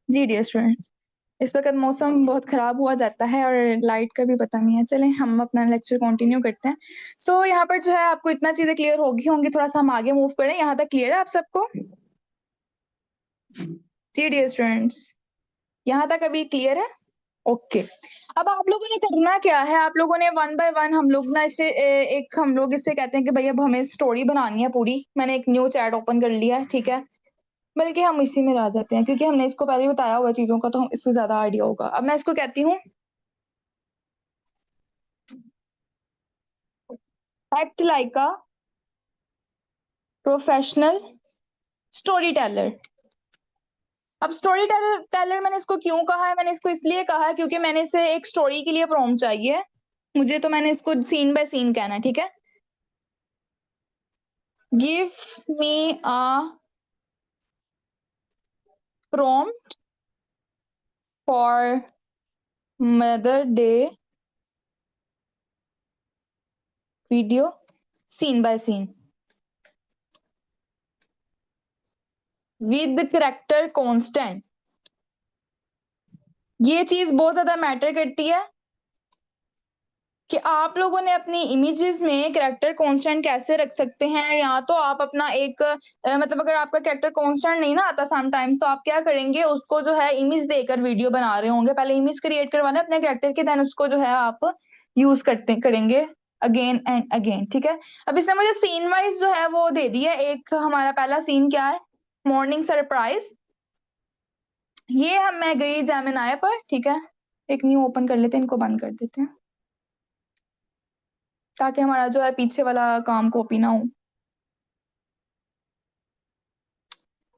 Speaker 1: जी डियर स्टूडेंट्स, इस वक्त मौसम बहुत खराब हुआ जाता है और लाइट का भी पता नहीं है। चलें हम अपना लेक्चर कंटिन्यू करते हैं। यहाँ पर जो है आपको इतना चीजें क्लियर होगी होंगी, थोड़ा सा हम आगे मूव करें। यहाँ तक क्लियर है आप सबको? जी डियर स्टूडेंट्स, यहाँ तक अभी क्लियर है? ओके। अब आप लोगों ने करना क्या है, आप लोगों ने वन बाय वन हम लोग ना इसे हम लोग इससे कहते हैं कि भाई अब हमें स्टोरी बनानी है पूरी। मैंने एक न्यू चैट ओपन कर लिया है, ठीक है। बल्कि हम इसी में आ जाते हैं क्योंकि हमने इसको पहले ही बताया हुआ चीजों का, तो हम इसको ज्यादा आइडिया होगा। अब मैं इसको कहती हूँ act like a professional story teller. अब स्टोरी टेलर टेलर मैंने इसको क्यों कहा है, मैंने इसको इसलिए कहा है क्योंकि मैंने इसे एक स्टोरी के लिए प्रॉम्प्ट चाहिए मुझे, तो मैंने इसको सीन बाय सीन कहना है, ठीक है। Give me a prompt for mother day video scene by scene with character constant. ये चीज बहुत ज्यादा मैटर करती है कि आप लोगों ने अपनी इमेजेस में कैरेक्टर कांस्टेंट कैसे रख सकते हैं। या तो आप अपना एक मतलब अगर आपका कैरेक्टर कांस्टेंट नहीं ना आता समटाइम्स, तो आप क्या करेंगे, उसको जो है इमेज देकर वीडियो बना रहे होंगे। पहले इमेज क्रिएट करवाना है अपने कैरेक्टर की, देन उसको जो है आप यूज करते करेंगे अगेन एंड अगेन, ठीक है। अब इसने मुझे सीन वाइज जो है वो दे दी है। एक हमारा पहला सीन क्या है, मॉर्निंग सरप्राइज। ये हम मैं गई जेमिनाई पर, ठीक है। एक न्यू ओपन कर लेते हैं, इनको बंद कर देते हैं ताकि हमारा जो है पीछे वाला काम कॉपी ना हो।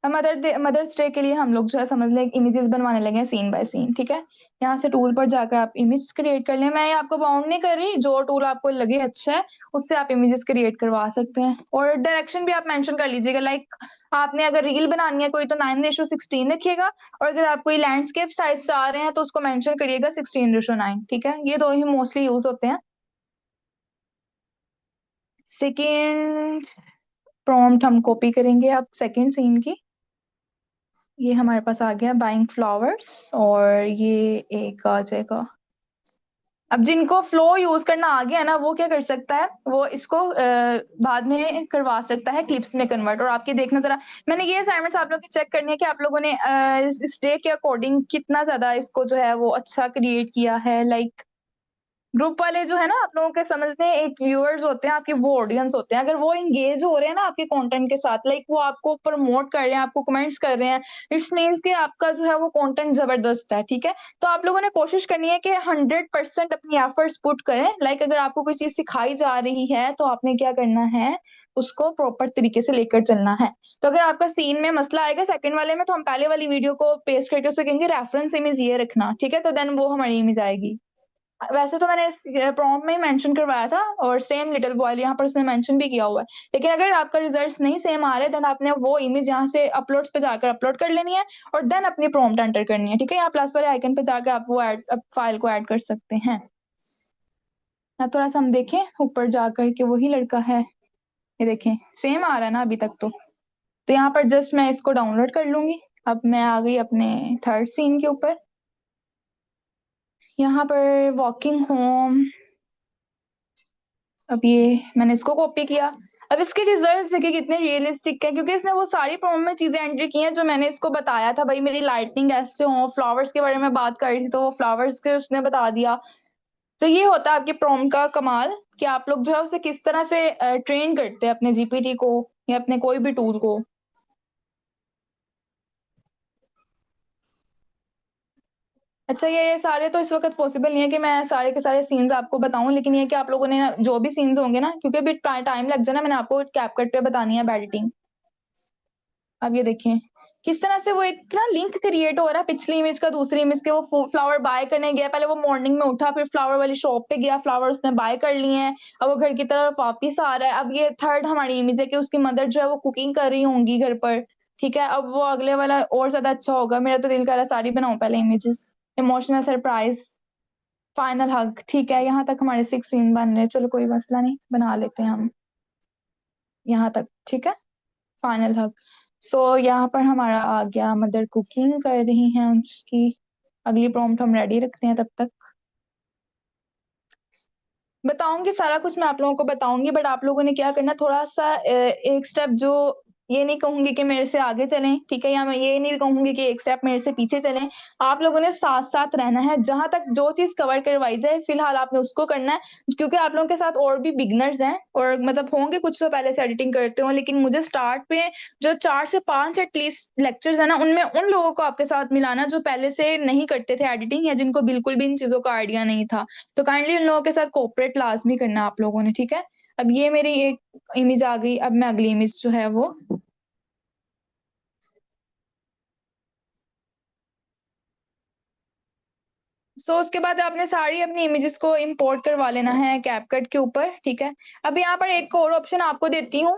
Speaker 1: मदर्स डे के लिए हम लोग जो है समझ लें इमेजेस बनवाने लगे हैं सीन बाय सीन, ठीक है। यहाँ से टूल पर जाकर आप इमेज क्रिएट कर लें। मैं आपको बाउंड नहीं कर रही, जो टूल आपको लगे अच्छा है उससे आप इमेजेस क्रिएट करवा सकते हैं। और डायरेक्शन भी आप मेंशन कर लीजिएगा, लाइक आपने अगर रील बनानी है कोई तो 9:16 रखिएगा, और अगर आप कोई लैंडस्केप साइज चाह रहे हैं तो उसको मेंशन करिएगा 16:9, ठीक है। ये दो ही मोस्टली यूज होते हैं। सेकेंड प्रॉम्प्ट हम कॉपी करेंगे अब सेकेंड सीन की। ये हमारे पास आ गया बाइंग फ्लावर्स, और ये एक आ जाएगा। अब जिनको फ्लो यूज करना आ गया है ना, वो क्या कर सकता है, वो इसको बाद में करवा सकता है क्लिप्स में कन्वर्ट। और आपके देखना जरा, मैंने ये असाइनमेंट्स आप लोगों की चेक करनी है कि आप लोगों ने इस डे के अकॉर्डिंग कितना ज्यादा इसको जो है वो अच्छा क्रिएट किया है। लाइक ग्रुप वाले जो है ना आप लोगों के समझने, एक व्यूअर्स होते हैं आपके, वो ऑडियंस होते हैं। अगर वो इंगेज हो रहे हैं ना आपके कंटेंट के साथ, लाइक वो आपको प्रमोट कर रहे हैं, आपको कमेंट्स कर रहे हैं, इट्स मीन्स कि आपका जो है वो कंटेंट जबरदस्त है, ठीक है। तो आप लोगों ने कोशिश करनी है कि 100% अपनी एफर्ट्स पुट करें। लाइक अगर आपको कोई चीज सिखाई जा रही है तो आपने क्या करना है, उसको प्रॉपर तरीके से लेकर चलना है। तो अगर आपका सीन में मसला आएगा सेकंड वाले में, तो हम पहले वाली वीडियो को पेस्ट करके उससे कहेंगे रेफरेंस इमेज ये रखना, ठीक है। तो देन वो हमारी इमेज आएगी। वैसे तो मैंने इस प्रॉम्प्ट में ही मेंशन करवाया था, और सेम लिटिल बॉय यहाँ पर उसने मेंशन भी किया हुआ है। लेकिन अगर आपका रिजल्ट्स नहीं सेम आ रहे, देन आपने वो इमेज यहाँ से अपलोड्स पे जाकर अपलोड कर लेनी है, और देन अपनी प्रॉम्प्ट एंटर करनी है, ठीक है। यहाँ प्लस वाले आइकन पे जाकर आप वो फाइल को ऐड कर सकते हैं। अब थोड़ा सा हम देखें ऊपर जाकर के वही लड़का है, ये देखें सेम आ रहा है ना अभी तक। तो यहाँ पर जस्ट मैं इसको डाउनलोड कर लूंगी। अब मैं आ गई अपने थर्ड सीन के ऊपर। यहाँ पर वॉकिंग होम, अब ये मैंने इसको कॉपी किया। अब इसके रिजल्ट्स देखिए कितने रियलिस्टिक है, क्योंकि इसने वो सारी प्रॉम्प्ट में चीजें एंट्री की हैं जो मैंने इसको बताया था। भाई मेरी लाइटनिंग ऐसे हो, फ्लावर्स के बारे में बात कर रही थी तो वो फ्लावर्स के उसने बता दिया। तो ये होता है आपके प्रॉम्प्ट का कमाल, कि आप लोग जो है उसे किस तरह से ट्रेन करते हैं अपने जीपीटी को या अपने कोई भी टूल को। अच्छा, ये सारे तो इस वक्त पॉसिबल नहीं है कि मैं सारे के सारे सीन्स आपको बताऊं, लेकिन ये कि आप लोगों ने जो भी सीन्स होंगे ना, क्योंकि अभी टाइम लग जाए ना, मैंने आपको कैपकट पे बतानी है एडिटिंग। अब ये देखें किस तरह से वो एक ना लिंक क्रिएट हो रहा है पिछली इमेज का दूसरी इमेज के। वो फ्लावर बाय करने गया, पहले वो मॉर्निंग में उठा, फिर फ्लावर वाली शॉप पे गया, फ्लावर उसने बाय कर लिए हैं। अब वो घर की तरफ वापिस आ रहा है। अब ये थर्ड हमारी इमेज है कि उसकी मदर जो है वो कुकिंग कर रही होंगी घर पर, ठीक है। अब वो अगले वाला और ज्यादा अच्छा होगा। मेरा तो दिल कर रहा है सारी बनाऊं पहले इमेजेस। इमोशनल सरप्राइज, फाइनल हग, ठीक है। यहाँ तक हमारे 6 सीन बन रहे हैं, चलो कोई मसला नहीं, बना लेते हैं हम यहाँ तक, ठीक है। फाइनल हग। सो यहाँ पर हमारा आ गया, मदर कुकिंग कर रही हैं उसकी। अगली प्रॉम्प्ट हम रेडी रखते हैं तब तक। बताऊंगी सारा कुछ, मैं आप लोगों को बताऊंगी, बट आप लोगों ने क्या करना, थोड़ा सा एक स्टेप जो ये नहीं कहूंगी कि मेरे से आगे चलें, ठीक है, या मैं ये नहीं कहूंगी कि एक स्टेप मेरे से पीछे चलें। आप लोगों ने साथ साथ रहना है, जहां तक जो चीज कवर करवाई जाए फिलहाल आपने उसको करना है, क्योंकि आप लोगों के साथ और भी बिगनर्स हैं और मतलब होंगे कुछ तो पहले से एडिटिंग करते हो, लेकिन मुझे स्टार्ट में जो 4 से 5 एटलीस्ट लेक्चर्स है ना, उनमें उन लोगों को आपके साथ मिलाना जो पहले से नहीं करते थे एडिटिंग, या जिनको बिल्कुल भी इन चीजों का आइडिया नहीं था। तो काइंडली उन लोगों के साथ कोऑपरेट लाजमी करना आप लोगों ने, ठीक है। अब ये मेरी एक इमेज आ गई, अब मैं अगली इमेज जो है वो उसके बाद आपने सारी अपनी इमेजेस को इंपोर्ट करवा लेना है कैपकट के ऊपर, ठीक है। अब यहाँ पर एक और ऑप्शन आपको देती हूँ,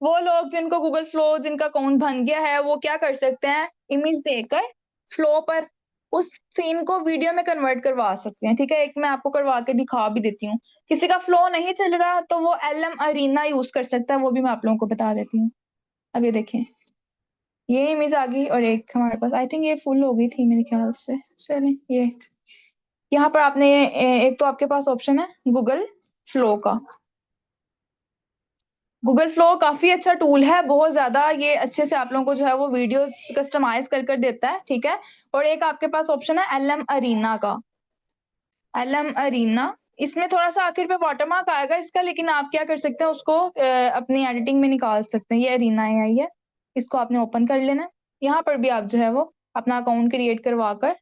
Speaker 1: वो लोग जिनको गूगल फ्लो जिनका अकाउंट बन गया है वो क्या कर सकते हैं, इमेज देकर फ्लो पर उस सीन को वीडियो में कन्वर्ट करवा सकते हैं, ठीक है। एक मैं आपको करवा के दिखा भी देती हूँ। किसी का फ्लो नहीं चल रहा तो वो एलएम अरीना यूज कर सकता है, वो भी मैं आप लोगों को बता देती हूँ। अब ये देखें, ये इमेज आ गई और एक हमारे पास, आई थिंक ये फुल हो गई थी मेरे ख्याल से। चलें, ये यहाँ पर आपने एक तो आपके पास ऑप्शन है गूगल फ्लो का। गूगल फ्लो काफी अच्छा टूल है, बहुत ज्यादा ये अच्छे से आप लोगों को जो है वो वीडियोस कस्टमाइज कर कर देता है, ठीक है। और एक आपके पास ऑप्शन है एलएम अरीना का। एलएम अरीना, इसमें थोड़ा सा आखिर पे वाटरमार्क आएगा इसका, लेकिन आप क्या कर सकते हैं उसको अपनी एडिटिंग में निकाल सकते हैं। ये अरीना है, आई है, इसको आपने ओपन कर लेना है। यहाँ पर भी आप जो है वो अपना अकाउंट क्रिएट करवा कर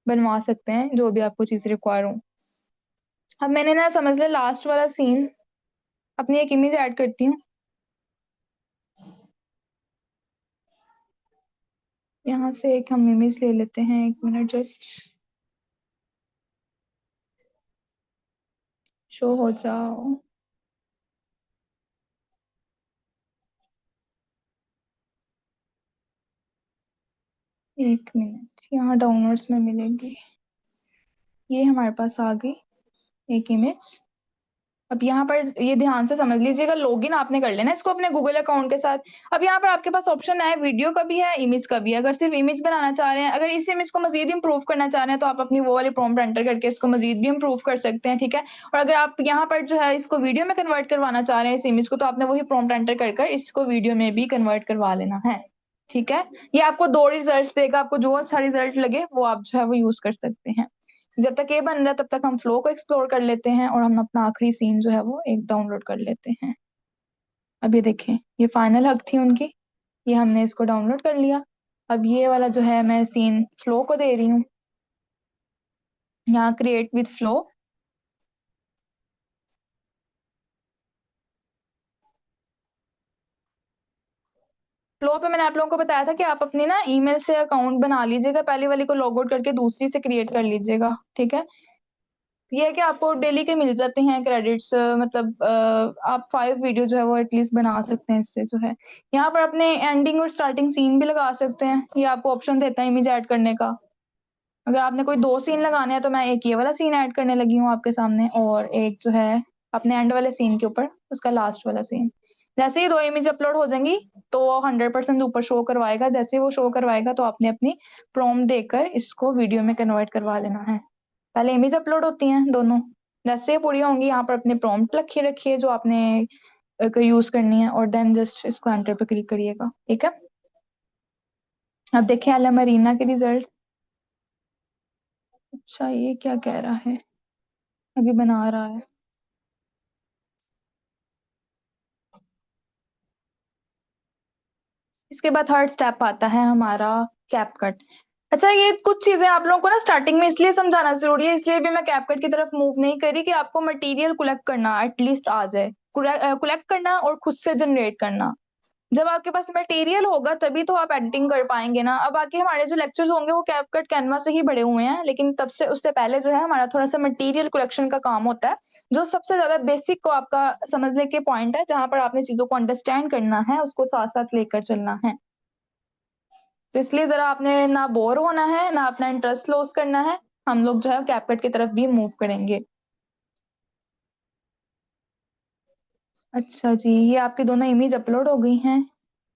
Speaker 1: बनवा सकते हैं जो भी आपको चीज रिक्वायर हो। अब मैंने ना समझ लिया लास्ट वाला सीन, अपनी एक इमेज ऐड करती हूँ। यहाँ से एक हम इमेज ले लेते हैं, 1 मिनट जस्ट, शो हो जाओ। 1 मिनट, यहाँ डाउनलोड्स में मिलेगी। ये हमारे पास आ गई एक इमेज। अब यहाँ पर ये ध्यान से समझ लीजिएगा, लॉगिन आपने कर लेना इसको अपने गूगल अकाउंट के साथ। अब यहाँ पर आपके पास ऑप्शन है वीडियो का भी है, इमेज का भी है। अगर सिर्फ इमेज बनाना चाह रहे हैं, अगर इस इमेज को मजीद इंप्रूव करना चाह रहे हैं, तो आप अपनी वो वाली प्रॉम्प्ट एंटर करके इसको मजीद भी इंप्रूव कर सकते हैं, ठीक है। और अगर आप यहाँ पर जो है इसको वीडियो में कन्वर्ट करवाना चाह रहे हैं इस इमेज को, तो आपने वही प्रॉम्प्ट एंटर कर इसको वीडियो में भी कन्वर्ट करवा लेना है, ठीक है। ये आपको 2 रिजल्ट देगा, आपको जो अच्छा रिजल्ट लगे वो आप जो है वो यूज कर सकते हैं। जब तक ये बन रहा है तब तक हम फ्लो को एक्सप्लोर कर लेते हैं और हम अपना आखिरी सीन जो है वो एक डाउनलोड कर लेते हैं। अब ये देखें, ये फाइनल हक थी उनकी, ये हमने इसको डाउनलोड कर लिया। अब ये वाला जो है मैं सीन फ्लो को दे रही हूँ, यहाँ क्रिएट विद फ्लो। फ्लो पे मैंने आप लोगों को बताया था कि आप अपनी ना ईमेल से अकाउंट बना लीजिएगा, पहली वाली को लॉग आउट करके दूसरी से क्रिएट कर लीजिएगा, ठीक है। ये है कि आपको डेली के मिल जाते हैं क्रेडिट्स, मतलब आप 5 वीडियो जो है वो एटलीस्ट बना सकते हैं इससे जो है। यहाँ पर अपने एंडिंग और स्टार्टिंग सीन भी लगा सकते हैं, ये आपको ऑप्शन देता है इमेज ऐड करने का। अगर आपने कोई 2 सीन लगाने हैं तो मैं एक ये वाला सीन ऐड करने लगी हूँ आपके सामने, और एक जो है अपने एंड वाले सीन के ऊपर उसका लास्ट वाला सीन। जैसे ही 2 इमेज अपलोड हो जाएंगी तो वो 100% ऊपर शो करवाएगा। जैसे ही वो शो करवाएगा तो आपने अपनी प्रॉम्प्ट देकर इसको वीडियो में कन्वर्ट करवा लेना है। पहले इमेज अपलोड होती हैं दोनों, जैसे ही पूरी होंगी यहाँ पर अपने प्रॉम्प्ट रखिए रखिए जो आपने यूज करनी है, और देन जस्ट इसको एंटर पे क्लिक करिएगा, ठीक है। अब देखें एला मरीना के रिजल्ट। अच्छा, ये क्या कह रहा है, अभी बना रहा है। इसके बाद थर्ड स्टेप आता है हमारा कैपकट। अच्छा, ये कुछ चीजें आप लोगों को ना स्टार्टिंग में इसलिए समझाना जरूरी है, इसलिए भी मैं कैपकट की तरफ मूव नहीं करी कि आपको मटेरियल कलेक्ट करना एटलीस्ट आ जाए, कलेक्ट करना और खुद से जनरेट करना। जब आपके पास मटेरियल होगा तभी तो आप एडिटिंग कर पाएंगे ना। अब बाकी हमारे जो लेक्चर्स होंगे वो कैपकट कैनवा से ही बड़े हुए हैं, लेकिन तब से उससे पहले जो है हमारा थोड़ा सा मटेरियल कलेक्शन का काम होता है, जो सबसे ज्यादा बेसिक को आपका समझने के पॉइंट है, जहां पर आपने चीजों को अंडरस्टैंड करना है, उसको साथ साथ लेकर चलना है। तो इसलिए जरा आपने ना बोर होना है ना अपना इंटरेस्ट लॉस करना है, हम लोग जो है कैपकट की तरफ भी मूव करेंगे। अच्छा जी, ये आपकी दोनों इमेज अपलोड हो गई हैं,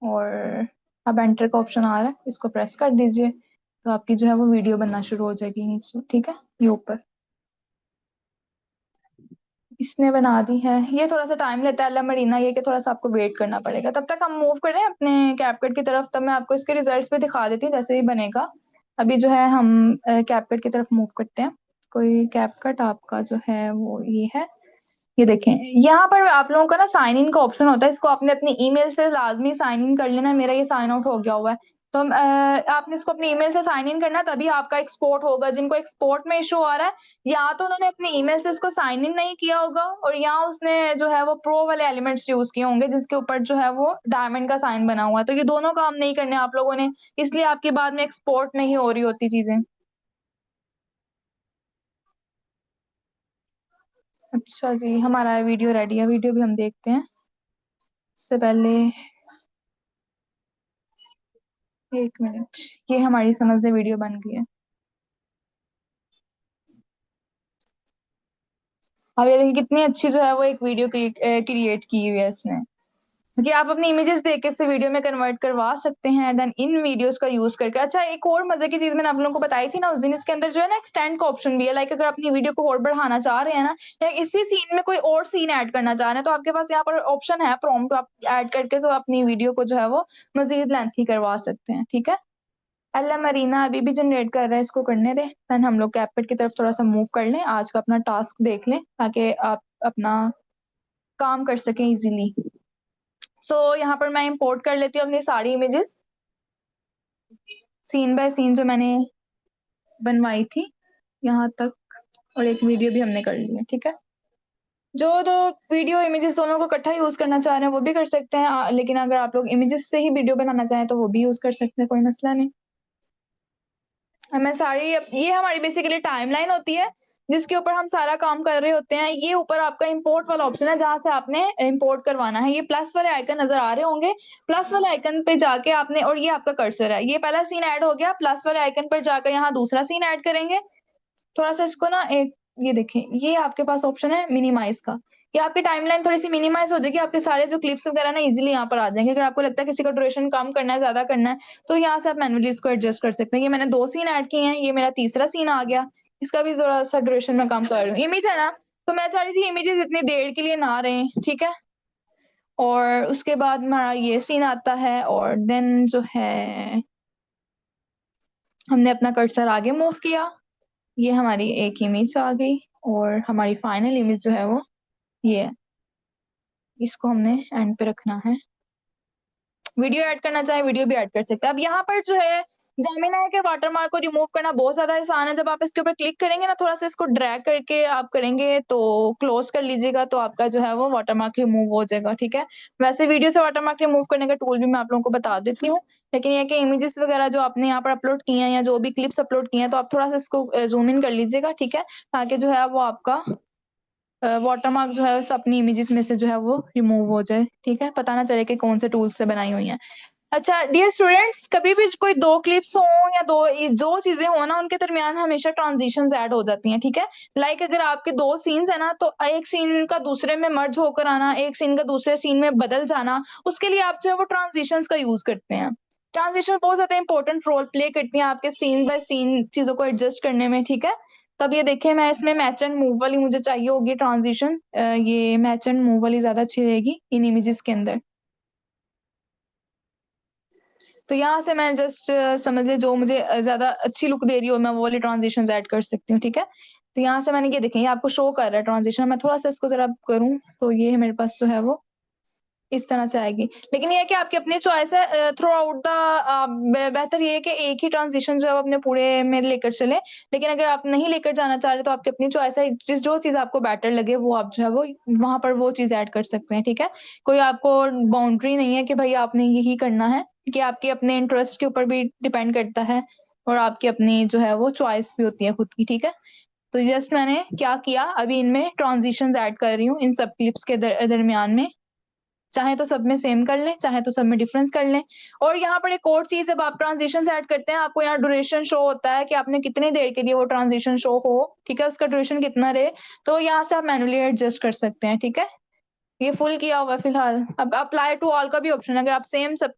Speaker 1: और अब एंटर का ऑप्शन आ रहा है, इसको प्रेस कर दीजिए तो आपकी जो है वो वीडियो बनना शुरू हो जाएगी नीचे, ठीक है, ये ऊपर। इसने बना दी है। ये थोड़ा-सा टाइम लेता है अल्ला मरीना, ये कि थोड़ा-सा आपको वेट करना पड़ेगा। तब तक हम मूव करें अपने कैपकट की तरफ, तब मैं आपको इसके रिजल्ट्स भी दिखा देती हूँ जैसे ही बनेगा। अभी जो है हम कैपकट की तरफ मूव करते हैं। कोई कैपकट आपका जो है वो ये है। ये देखें, यहाँ पर आप लोगों का ना साइन इन का ऑप्शन होता है, इसको आपने अपनी ईमेल से लाजमी साइन इन कर लेना। मेरा ये साइन आउट हो गया हुआ है, तो आपने इसको अपनी ईमेल से साइन इन करना, तभी आपका एक्सपोर्ट होगा। जिनको एक्सपोर्ट में इशू आ रहा है, या तो उन्होंने अपनी ईमेल से इसको साइन इन नहीं किया होगा, और या उसने जो है वो प्रो वाले एलिमेंट्स यूज किए होंगे जिसके ऊपर जो है वो डायमंड का साइन बना हुआ है। तो ये दोनों काम नहीं करने आप लोगों ने, इसलिए आपकी बाद में एक्सपोर्ट नहीं हो रही होती चीजें। अच्छा जी, हमारा वीडियो रेडी है, वीडियो भी हम देखते हैं। इससे पहले 1 मिनट, ये हमारी समझ से वीडियो बन गई है। अब ये देखिए कितनी अच्छी जो है वो एक वीडियो क्रिएट की हुई है इसने, क्योंकि आप अपनी इमेजेस देख के इसे वीडियो में कन्वर्ट करवा सकते हैं देन इन वीडियोस का यूज करके। अच्छा, एक और मजे की चीज मैंने आप लोगों को बताई थी ना उस दिन, इसके अंदर जो है ना एक्सटेंड का ऑप्शन भी है। लाइक अगर अपनी वीडियो को और बढ़ाना चाह रहे हैं ना, या इसी सीन में कोई और सीन ऐड करना चाह रहे हैं, तो आपके पास यहाँ पर ऑप्शन है प्रॉम्प्ट, आप ऐड करके तो अपनी वीडियो को जो है वो मजीद लेंथी करवा सकते हैं। ठीक है, अल्लाह मरीना अभी भी जनरेट कर रहा है, इसको करने दे। देन हम लोग कैपकट की तरफ थोड़ा सा मूव कर लें, आज का अपना टास्क देख लें ताकि आप अपना काम कर सकें इजीली। तो यहाँ पर मैं इंपोर्ट कर लेती हूँ अपनी सारी इमेजेस, सीन बाय सीन जो मैंने बनवाई थी यहाँ तक, और एक वीडियो भी हमने कर ली है। ठीक है, जो तो वीडियो इमेजेस दोनों को इकट्ठा यूज करना चाह रहे हैं वो भी कर सकते हैं, लेकिन अगर आप लोग इमेजेस से ही वीडियो बनाना चाहें तो वो भी यूज कर सकते हैं, कोई मसला नहीं। हमें सारी, ये हमारी बेसिकली टाइमलाइन होती है जिसके ऊपर हम सारा काम कर रहे होते हैं। ये ऊपर आपका इंपोर्ट वाला ऑप्शन है जहां से आपने इंपोर्ट करवाना है। ये प्लस वाले आइकन नजर आ रहे होंगे, प्लस वाले आइकन पे जाके आपने, और ये आपका कर्सर है, ये पहला सीन ऐड हो गया, प्लस वाले आइकन पर जाकर यहाँ दूसरा सीन ऐड करेंगे। थोड़ा सा इसको ना एक, ये देखें, ये आपके पास ऑप्शन है मिनिमाइज का, ये आपकी टाइमलाइन थोड़ी सी मिनिमाइज हो जाएगी, आपके सारे जो क्लिप्स वगैरह ना इजीली यहाँ पर आ जाएंगे। अगर आपको लगता है किसी का ड्यूरेशन कम करना है, ज्यादा करना है, तो यहाँ से आप मैनुअली इसको एडजस्ट कर सकते हैं। ये मैंने 2 सीन ऐड किए हैं, ये मेरा तीसरा सीन आ गया, इसका भी जरा सा ड्यूरेशन में कम कर रही हूँ। इमेज है ना, तो मैं चाह रही थी इमेजेस इतनी देर के लिए ना रहे। ठीक है, और उसके बाद हमारा ये सीन आता है, और देन जो है हमने अपना कर्सर आगे मूव किया, ये हमारी एक इमेज आ गई, और हमारी फाइनल इमेज जो है वो ये है। इसको हमने एंड पे रखना है। वीडियो ऐड करना चाहे वीडियो भी ऐड कर सकते हैं। अब यहाँ पर जो है जेमिनाई के वाटरमार्क को रिमूव करना बहुत ज्यादा आसान है। जब आप इसके ऊपर क्लिक करेंगे ना, थोड़ा सा इसको ड्रैग करके आप करेंगे तो क्लोज कर लीजिएगा, तो आपका जो है वो वाटरमार्क रिमूव हो जाएगा। ठीक है, वैसे वीडियो से वाटरमार्क रिमूव करने का टूल भी मैं आप लोगों को बता देती हूँ, लेकिन ये कि इमेजेस वगैरह जो आपने यहाँ पर अपलोड किए हैं या जो भी क्लिप्स अपलोड किए हैं, तो आप थोड़ा सा इसको जूम इन कर लीजिएगा। ठीक है, ताकि जो है वो आपका वाटरमार्क जो है उस अपनी इमेजेस में से जो है वो रिमूव हो जाए। ठीक है, पता ना चले कि कौन से टूल्स से बनाई हुई हैं। अच्छा डियर स्टूडेंट्स, कभी भी कोई 2 क्लिप्स हो या दो चीजें हो ना, उनके दरमियान हमेशा ट्रांजिशंस ऐड हो जाती हैं। ठीक है, लाइक अगर आपके 2 सीन्स है ना, तो एक सीन का दूसरे में मर्ज होकर आना, एक सीन का दूसरे सीन में बदल जाना, उसके लिए आप जो है वो ट्रांजिशंस का यूज करते हैं। ट्रांजिशन बहुत ज्यादा इंपॉर्टेंट रोल प्ले करती हैं आपके सीन बाय सीन चीजों को एडजस्ट करने में। ठीक है, तब ये देखिए, मैं इसमें मैच एंड मूव वाली मुझे चाहिए होगी ट्रांजिशन, ये मैच एंड मूव वाली ज्यादा अच्छी रहेगी इन इमेजेस के अंदर। तो यहाँ से मैं जस्ट समझिए जो मुझे ज्यादा अच्छी लुक दे रही हो, मैं वो वाली ट्रांजिशंस ऐड कर सकती हूँ। ठीक है, तो यहाँ से मैंने ये देखें, ये आपको शो कर रहा है ट्रांजिशन। मैं थोड़ा सा इसको जरा करूँ तो ये मेरे पास जो है वो इस तरह से आएगी, लेकिन ये है कि आपकी अपनी चॉइस है। थ्रू आउट द बेहतर ये है कि एक ही ट्रांजिशन जो है वो अपने पूरे में लेकर चले, लेकिन अगर आप नहीं लेकर जाना चाह रहे तो आपकी अपनी चॉइस है, जिस जो चीज आपको बेटर लगे वो आप जो है वो वहां पर वो चीज ऐड कर सकते हैं। ठीक है, कोई आपको बाउंड्री नहीं है कि भाई आपने यही करना है, कि आपके अपने इंटरेस्ट के ऊपर भी डिपेंड करता है, और आपकी अपनी जो है वो चॉइस भी होती है खुद की। ठीक है, तो जस्ट मैंने क्या किया, अभी इनमें ट्रांजिशंस ऐड कर रही हूँ इन सब क्लिप्स के दरमियान में। चाहे तो सब में सेम कर लें, चाहे तो सब में डिफरेंस कर लें। और यहाँ पर एक और चीज, जब आप ट्रांजिशन ऐड करते हैं, आपको यहाँ ड्यूरेशन शो होता है कि आपने कितनी देर के लिए वो ट्रांजिशन शो हो। ठीक है, उसका ड्यूरेशन कितना रहे, तो यहाँ से आप मैनुअली एडजस्ट कर सकते हैं। ठीक है, ये फुल किया हुआ है फिलहाल। अब अप्लाई टू ऑल का भी ऑप्शन है, अगर आप सेम सब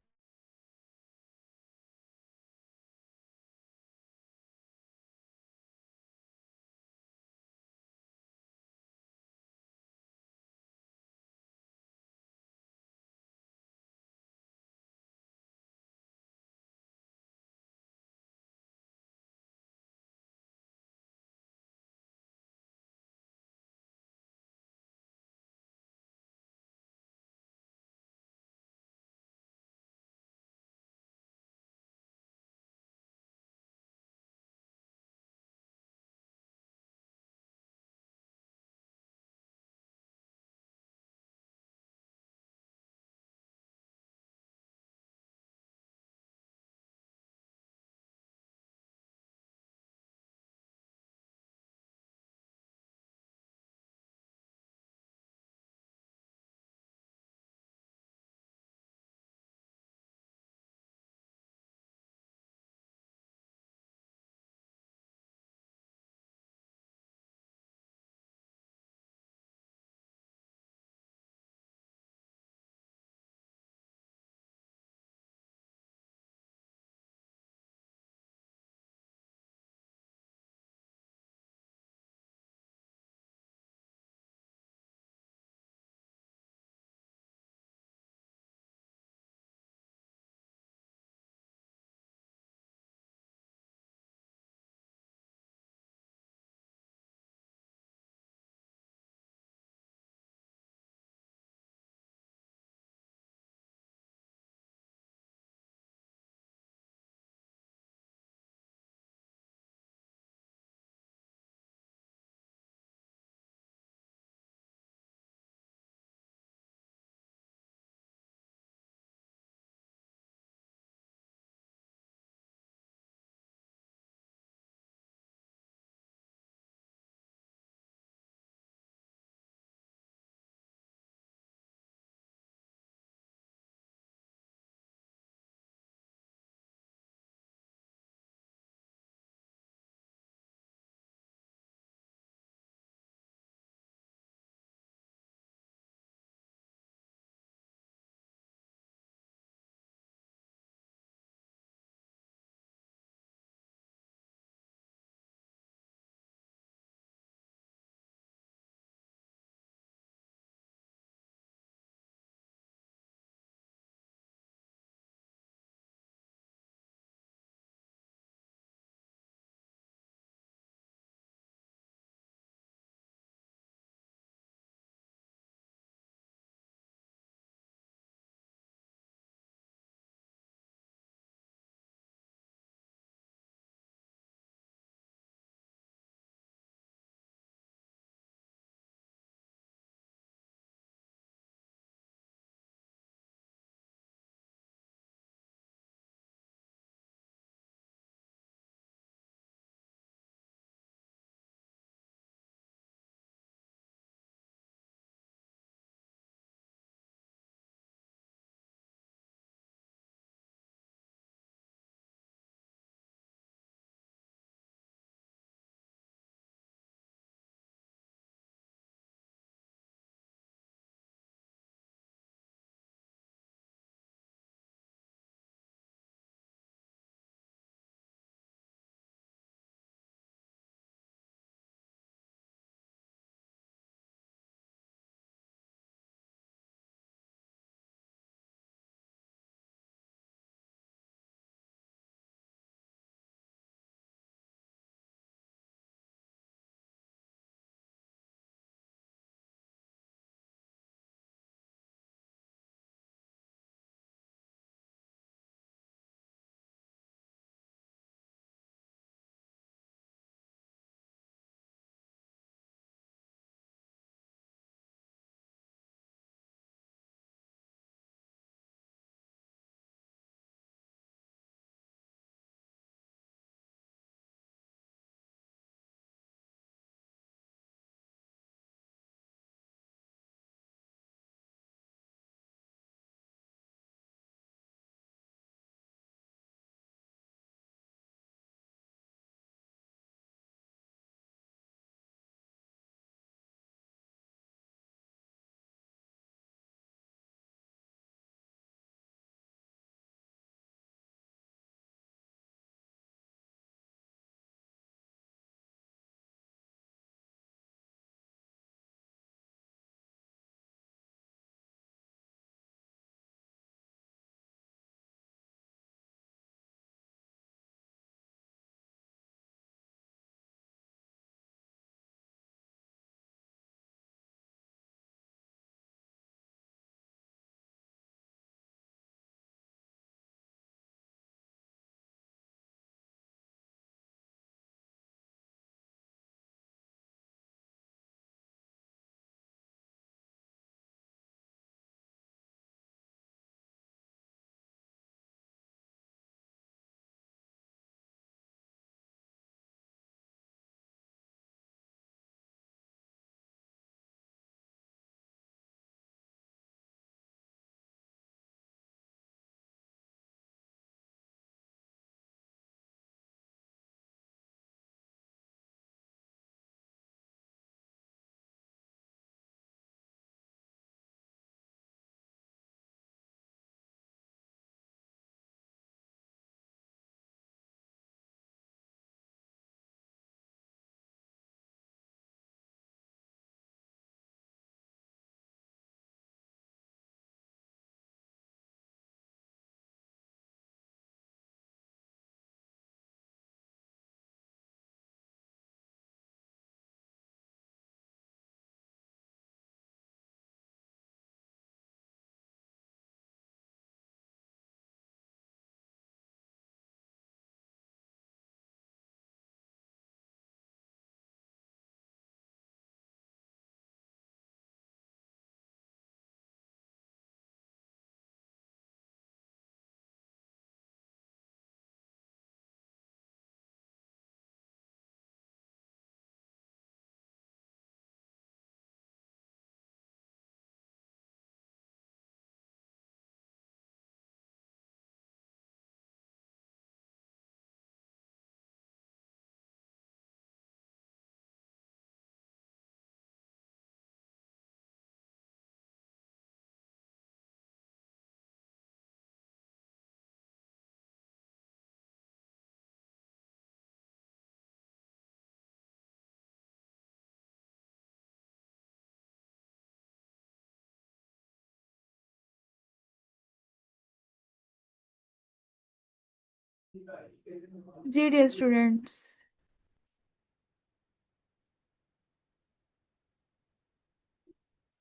Speaker 1: जी dear students.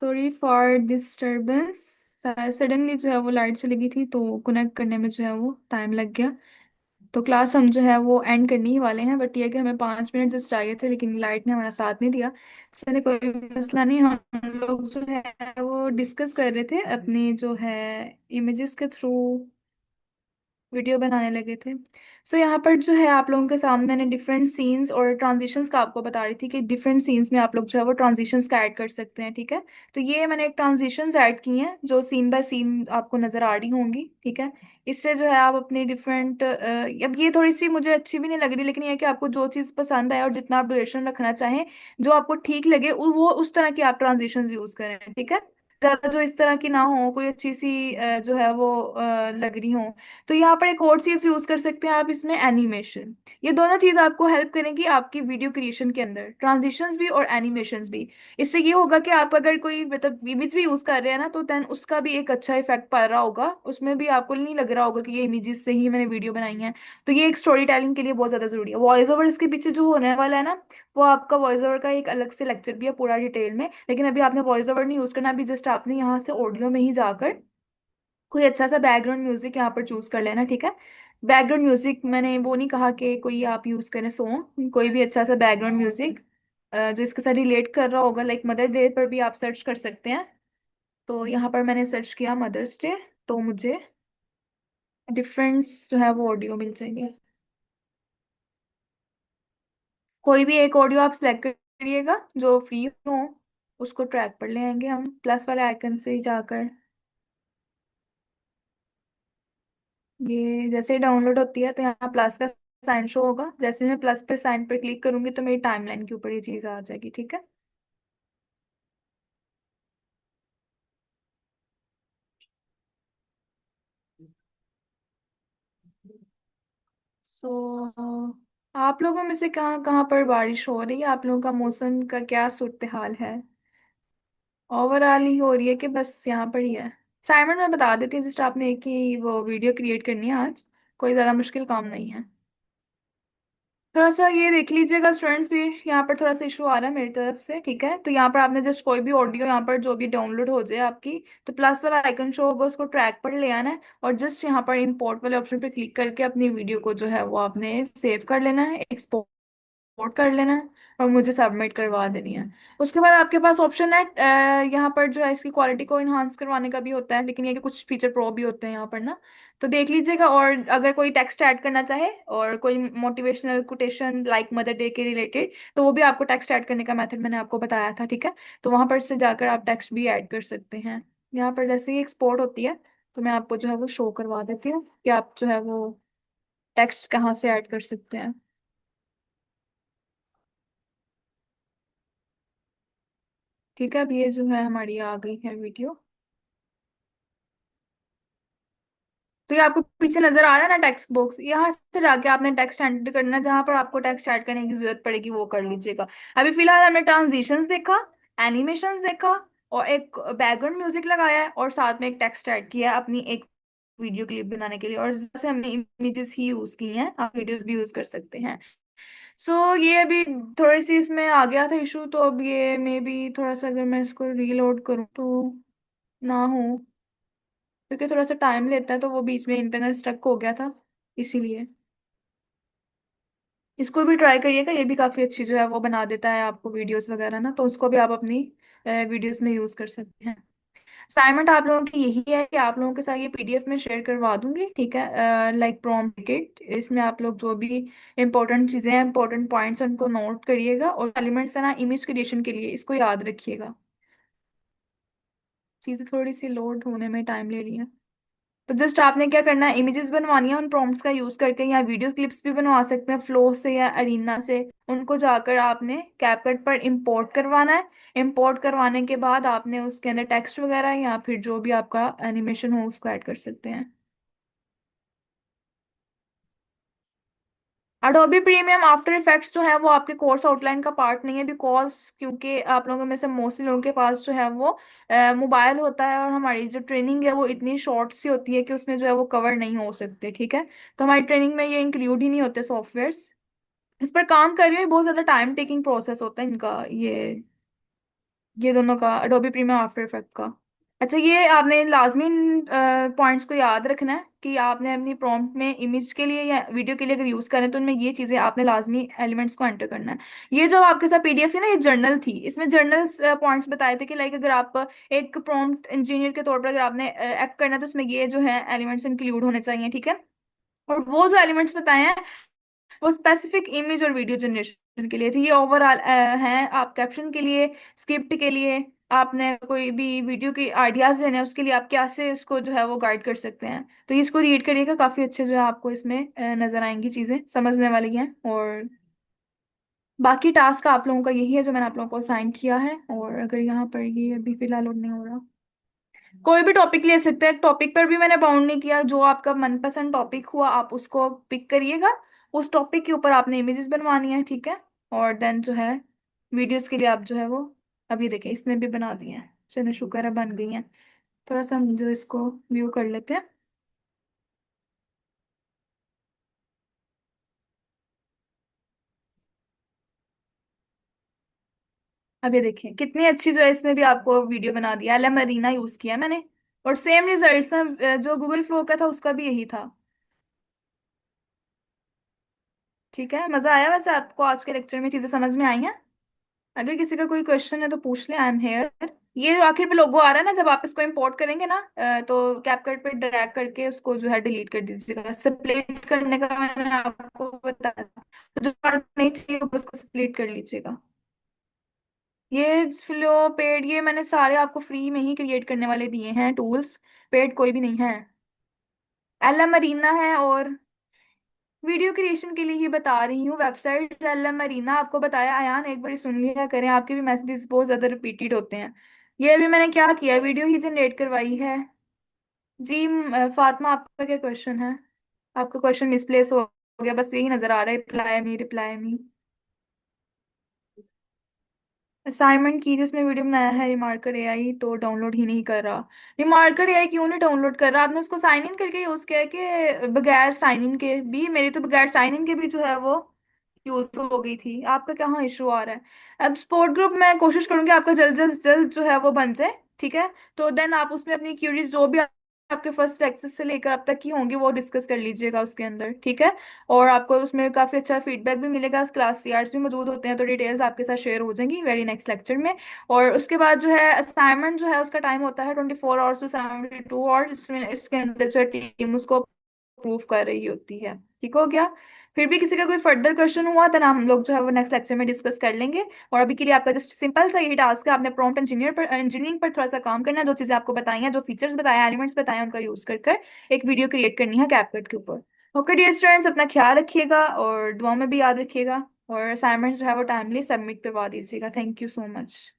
Speaker 1: Sorry for disturbance. Suddenly जो है वो लाइट चली गई थी, तो कनेक्ट करने में जो है वो टाइम लग गया। तो क्लास हम जो है वो एंड करने ही वाले हैं, बट ये है कि हमें 5 मिनट जस्ट चाहिए थे, लेकिन लाइट ने हमारा साथ नहीं दिया। चलिए कोई मसला नहीं। हम लोग जो है वो डिस्कस कर रहे थे अपनी जो है इमेजेस के थ्रू वीडियो बनाने लगे थे। सो यहाँ पर जो है आप लोगों के सामने मैंने डिफरेंट सीन्स और ट्रांजिशंस का आपको बता रही थी कि डिफरेंट सीन्स में आप लोग जो है वो ट्रांजिशंस का ऐड कर सकते हैं, ठीक है। तो ये मैंने एक ट्रांजिशंस ऐड की हैं जो सीन बाय सीन आपको नजर आ रही होंगी, ठीक है। इससे जो है आप अपनी डिफरेंट, अब ये थोड़ी सी मुझे अच्छी भी नहीं लग रही, लेकिन ये है कि आपको जो चीज़ पसंद आए और जितना आप ड्यूरेशन रखना चाहें, जो आपको ठीक लगे वो उस तरह की आप ट्रांजिशंस यूज करें, ठीक है। ज्यादा जो इस तरह की ना हो, कोई अच्छी सी जो है वो लग रही हो। तो यहाँ पर एक और चीज यूज कर सकते हैं आप इसमें, एनिमेशन। ये दोनों चीज आपको हेल्प करेंगी आपकी वीडियो क्रिएशन के अंदर, ट्रांजिशंस भी और एनिमेशंस भी। इससे ये होगा कि आप अगर कोई मतलब इमेज भी यूज कर रहे हैं ना, तो देन उसका भी एक अच्छा इफेक्ट पड़ रहा होगा, उसमें भी आपको नहीं लग रहा होगा कि ये इमेजेस से ही मैंने वीडियो बनाई है। तो ये एक स्टोरी टेलिंग के लिए बहुत ज्यादा जरूरी है। वॉइस ओवर इसके पीछे जो होने वाला है ना, वो आपका वॉइस ओवर का एक अलग से लेक्चर भी है पूरा डिटेल में, लेकिन अभी आपने वॉइस ओवर नहीं यूज करना। अभी जस्ट आपने यहाँ से ऑडियो में ही जाकर कोई अच्छा सा बैकग्राउंड म्यूजिक यहाँ पर चूज कर लेना, ठीक है। बैकग्राउंड म्यूजिक मैंने वो नहीं कहा कि कोई आप यूज करें सॉन्ग, कोई भी अच्छा सा बैकग्राउंड म्यूजिक जो इसके साथ रिलेट कर रहा होगा, लाइक मदर डे पर भी आप सर्च कर सकते हैं। तो यहाँ पर मैंने सर्च किया मदर्स डे, तो मुझे डिफरेंस जो है वो ऑडियो मिल जाएंगे। कोई भी एक ऑडियो आप सिलेक्ट करिएगा जो फ्री हो, उसको ट्रैक पर ले आएंगे हम प्लस वाले आइकन से ही जाकर। ये जैसे ही डाउनलोड होती है तो यहाँ प्लस का साइन शो होगा, जैसे मैं प्लस पर साइन पर क्लिक करूंगी तो मेरी टाइमलाइन के ऊपर ये चीज आ जाएगी, ठीक है। सो आप लोगों में से कहाँ कहाँ पर बारिश हो रही है, आप लोगों का मौसम का क्या सूरत हाल है। ओवरऑल ही हो रही है कि बस यहाँ पर ही है। साइमन मैं बता देती हूँ, जस्ट आपने एक ही वो वीडियो क्रिएट करनी है आज, कोई ज्यादा मुश्किल काम नहीं है। थोड़ा सा ये देख लीजिएगा स्टूडेंट्स भी, यहाँ पर थोड़ा सा इशू आ रहा है मेरी तरफ से, ठीक है। तो यहाँ पर आपने जस्ट कोई भी ऑडियो यहाँ पर जो भी डाउनलोड हो जाए आपकी, तो प्लस वाला आइकन शो होगा, उसको ट्रैक पर ले आना है और जस्ट यहाँ पर इंपोर्ट वाले ऑप्शन पर क्लिक करके अपनी वीडियो को जो है वो आपने सेव कर लेना है, एक्सपोर्ट नोट कर लेना है और मुझे सबमिट करवा देनी है। उसके बाद आपके पास ऑप्शन है यहाँ पर जो है इसकी क्वालिटी को इन्हांस करवाने का भी होता है, लेकिन ये कि कुछ फीचर प्रो भी होते हैं यहाँ पर ना, तो देख लीजिएगा। और अगर कोई टेक्स्ट ऐड करना चाहे और कोई motivational quotation like mother day के रिलेटेड, तो वो भी आपको टेक्स्ट ऐड करने का मेथड मैंने आपको बताया था, ठीक है। तो वहां पर से जाकर आप टेक्स्ट भी ऐड कर सकते हैं। यहाँ पर जैसे ही एक्सपोर्ट होती है तो मैं आपको जो है वो शो करवा देती हूँ कि आप जो है वो टेक्स्ट कहाँ से ऐड कर सकते हैं। ठीक है, अब ये जो है हमारी आ गई है वीडियो। तो ये आपको पीछे नजर आ रहा है ना टेक्स्ट बॉक्स, यहाँ से जाके आपने टेक्स्ट एंटर करना है, जहां पर आपको टेक्स्ट ऐड करने की जरूरत पड़ेगी वो कर लीजिएगा। अभी फिलहाल हमने ट्रांजिशंस देखा, एनिमेशंस देखा, और एक बैकग्राउंड म्यूजिक लगाया है, और साथ में एक टेक्स्ट ऐड किया है अपनी एक वीडियो क्लिप बनाने के लिए, और जैसे हमने इमेजेस ही यूज की हैं, आप वीडियोस भी यूज कर सकते हैं। सो ये अभी थोड़ी सी इसमें आ गया था इशू, तो अब ये मे बी थोड़ा सा अगर मैं इसको रीलोड करूँ तो ना हो, क्योंकि थोड़ा सा टाइम लेता है, तो वो बीच में इंटरनेट स्टक हो गया था इसीलिए। इसको भी ट्राई करिएगा, ये भी काफी अच्छी जो है वो बना देता है आपको वीडियोस वगैरह ना, तो उसको भी आप अपनी वीडियोस में यूज कर सकते हैं। असाइनमेंट आप लोगों की यही है कि आप लोगों के साथ ये पीडीएफ में शेयर करवा दूंगी, ठीक है, लाइक प्रॉम्प्टेड। इसमें आप लोग जो भी इंपॉर्टेंट चीजें हैं, इंपॉर्टेंट पॉइंट्स उनको नोट करिएगा, और एलिमेंट्स है ना इमेज क्रिएशन के लिए, इसको याद रखिएगा। चीजें थोड़ी सी लोड होने में टाइम ले रही है। तो जस्ट आपने क्या करना है, इमेजेस बनवानी है उन प्रॉम्प्ट्स का यूज करके, या वीडियो क्लिप्स भी बनवा सकते हैं फ्लो से या अरीना से। उनको जाकर आपने कैपकट पर इंपोर्ट करवाना है। इंपोर्ट करवाने के बाद आपने उसके अंदर टेक्स्ट वगैरह या फिर जो भी आपका एनिमेशन हो उसको ऐड कर सकते हैं। अडोबी प्रीमियम आफ्टर इफेक्ट्स जो है वो आपके कोर्स आउटलाइन का पार्ट नहीं है, बिकॉज क्योंकि आप लोगों में से मोस्टली लोगों के पास जो है वो मोबाइल होता है, और हमारी जो ट्रेनिंग है वो इतनी शॉर्ट सी होती है कि उसमें जो है वो कवर नहीं हो सकते, ठीक है। तो हमारी ट्रेनिंग में ये इंक्लूड ही नहीं होते सॉफ्टवेयर्स। इस पर काम कर रही हूँ, बहुत ज्यादा टाइम टेकिंग प्रोसेस होता है इनका, ये दोनों का, एडोबी प्रीमियम आफ्टर इफेक्ट का। अच्छा, ये आपने लाजमी पॉइंट्स को याद रखना है कि आपने अपनी प्रॉम्प्ट में इमेज के लिए या वीडियो के लिए अगर यूज करें तो उनमें ये चीजें आपने लाजमी एलिमेंट्स को एंटर करना है। ये जो आपके साथ पीडीएफ थी ना, ये जर्नल थी, इसमें जर्नल पॉइंट्स बताए थे कि लाइक अगर आप एक प्रॉम्प्ट इंजीनियर के तौर पर अगर आपने एक्ट करना है तो उसमें ये जो है एलिमेंट्स इंक्लूड होने चाहिए, ठीक है। और वो जो एलिमेंट्स बताए हैं वो स्पेसिफिक इमेज और वीडियो जनरेशन के लिए थी। ये ओवरऑल हैं आप कैप्शन के लिए, स्क्रिप्ट के लिए, आपने कोई भी वीडियो के आइडियाज देने हैं उसके लिए आप कैसे इसको जो है वो गाइड कर सकते हैं। तो इसको रीड करिएगा, काफी अच्छे जो है आपको इसमें नजर आएंगी, चीजें समझने वाली हैं। और बाकी टास्क आप लोगों का यही है जो मैंने आप लोगों को असाइन किया है। और अगर यहाँ पर ये अभी फिलहाल लोड नहीं हो रहा, कोई भी टॉपिक ले सकते हैं, टॉपिक पर भी मैंने बाउंड नहीं किया, जो आपका मनपसंद टॉपिक हुआ आप उसको पिक करिएगा, उस टॉपिक के ऊपर आपने इमेजेस बनवानी है, ठीक है। और देन जो है वीडियोस के लिए आप जो है वो, अभी देखें इसने भी बना दिए हैं, चलो शुक्र है बन गई हैं। थोड़ा सा हम जो इसको व्यू कर लेते हैं। अब ये देखिए कितनी अच्छी जो है इसने भी आपको वीडियो बना दिया, एल मरीना यूज किया मैंने, और सेम रिजल्ट्स हैं जो गूगल फ्लो का था उसका भी यही था। ठीक है, मजा आया वैसे आपको आज के लेक्चर में, चीजें समझ में आई हैं? अगर किसी का कोई क्वेश्चन है तो पूछ ले, आई एम हेयर। ये जो आखिर पे लोगो आ रहा है ना, जब आप इसको इंपोर्ट करेंगे ना तो कैपकट पे ड्रैग करके उसको जो है डिलीट कर दीजिएगा। स्प्लिट करने का मैंने आपको बताया था, तो जो part नहीं चाहिए उसको स्प्लिट कर लीजिएगा। ये फ्लो पेड ये मैंने सारे आपको फ्री में ही क्रिएट करने वाले दिए हैं टूल्स, पेड कोई भी नहीं है। एल मरीना है, और वीडियो क्रिएशन के लिए ही बता रही हूँ वेबसाइट एल मरीना। आपको बताया आयान, एक बार सुन लिया करें, आपके भी मैसेजेस बहुत ज्यादा रिपीटेड होते हैं। ये भी मैंने क्या किया, वीडियो ही जनरेट करवाई है। जी फातिमा, आपका क्या क्वेश्चन है? आपका क्वेश्चन मिसप्लेस हो गया, बस यही नजर आ रहा है, reply me reply me. Assignment की जिसमें वीडियो बनाया है रिमार्कर एआई, तो डाउनलोड ही नहीं कर रहा। रिमार्कर एआई क्यों नहीं डाउनलोड कर रहा? आपने उसको साइन इन करके यूज किया है कि बगैर साइन इन के भी? मेरी तो बगैर साइन इन के भी जो है वो यूज हो गई थी। आपका कहाँ इशू आ रहा है? अब सपोर्ट ग्रुप मैं कोशिश करूंगी आपका जल्द जल्द जल्द जो है वो बन जाए, ठीक है। तो देन आप उसमें अपनी क्यूरीज जो भी आपके फर्स्ट एक्सेस से लेकर अब तक की होंगी वो डिस्कस कर लीजिएगा उसके अंदर, ठीक है। और आपको उसमें काफी अच्छा फीडबैक भी मिलेगा, क्लास सीआर्स भी मौजूद होते हैं, तो डिटेल्स आपके साथ शेयर हो जाएंगी वेरी नेक्स्ट लेक्चर में। और उसके बाद जो है असाइनमेंट जो है उसका टाइम होता है 24 आवर्स टू 72 आवर्स, इसमें इसके अंदर जो टीम उसको अप्रूव कर रही होती है। ठीक हो गया? फिर भी किसी का कोई फर्दर क्वेश्चन हुआ तो हम लोग जो है वो नेक्स्ट लेक्चर में डिस्कस कर लेंगे। और अभी के लिए आपका जस्ट सिंपल सा यही टास्क है, आपने प्रॉम्प्ट इंजीनियरिंग पर थोड़ा सा काम करना है, जो चीजें आपको बताई हैं, जो फीचर्स बताए हैं, एलिमेंट्स बताए हैं, उनका यूज कर कर एक वीडियो क्रिएट करनी है कैपकट के ऊपर। ओके डियर स्टूडेंट्स, अपना ख्याल रखिएगा और दुआ में भी याद रखिएगा, और असाइनमेंट जो है वो टाइमली सबमिट करवा दीजिएगा। Thank you so much.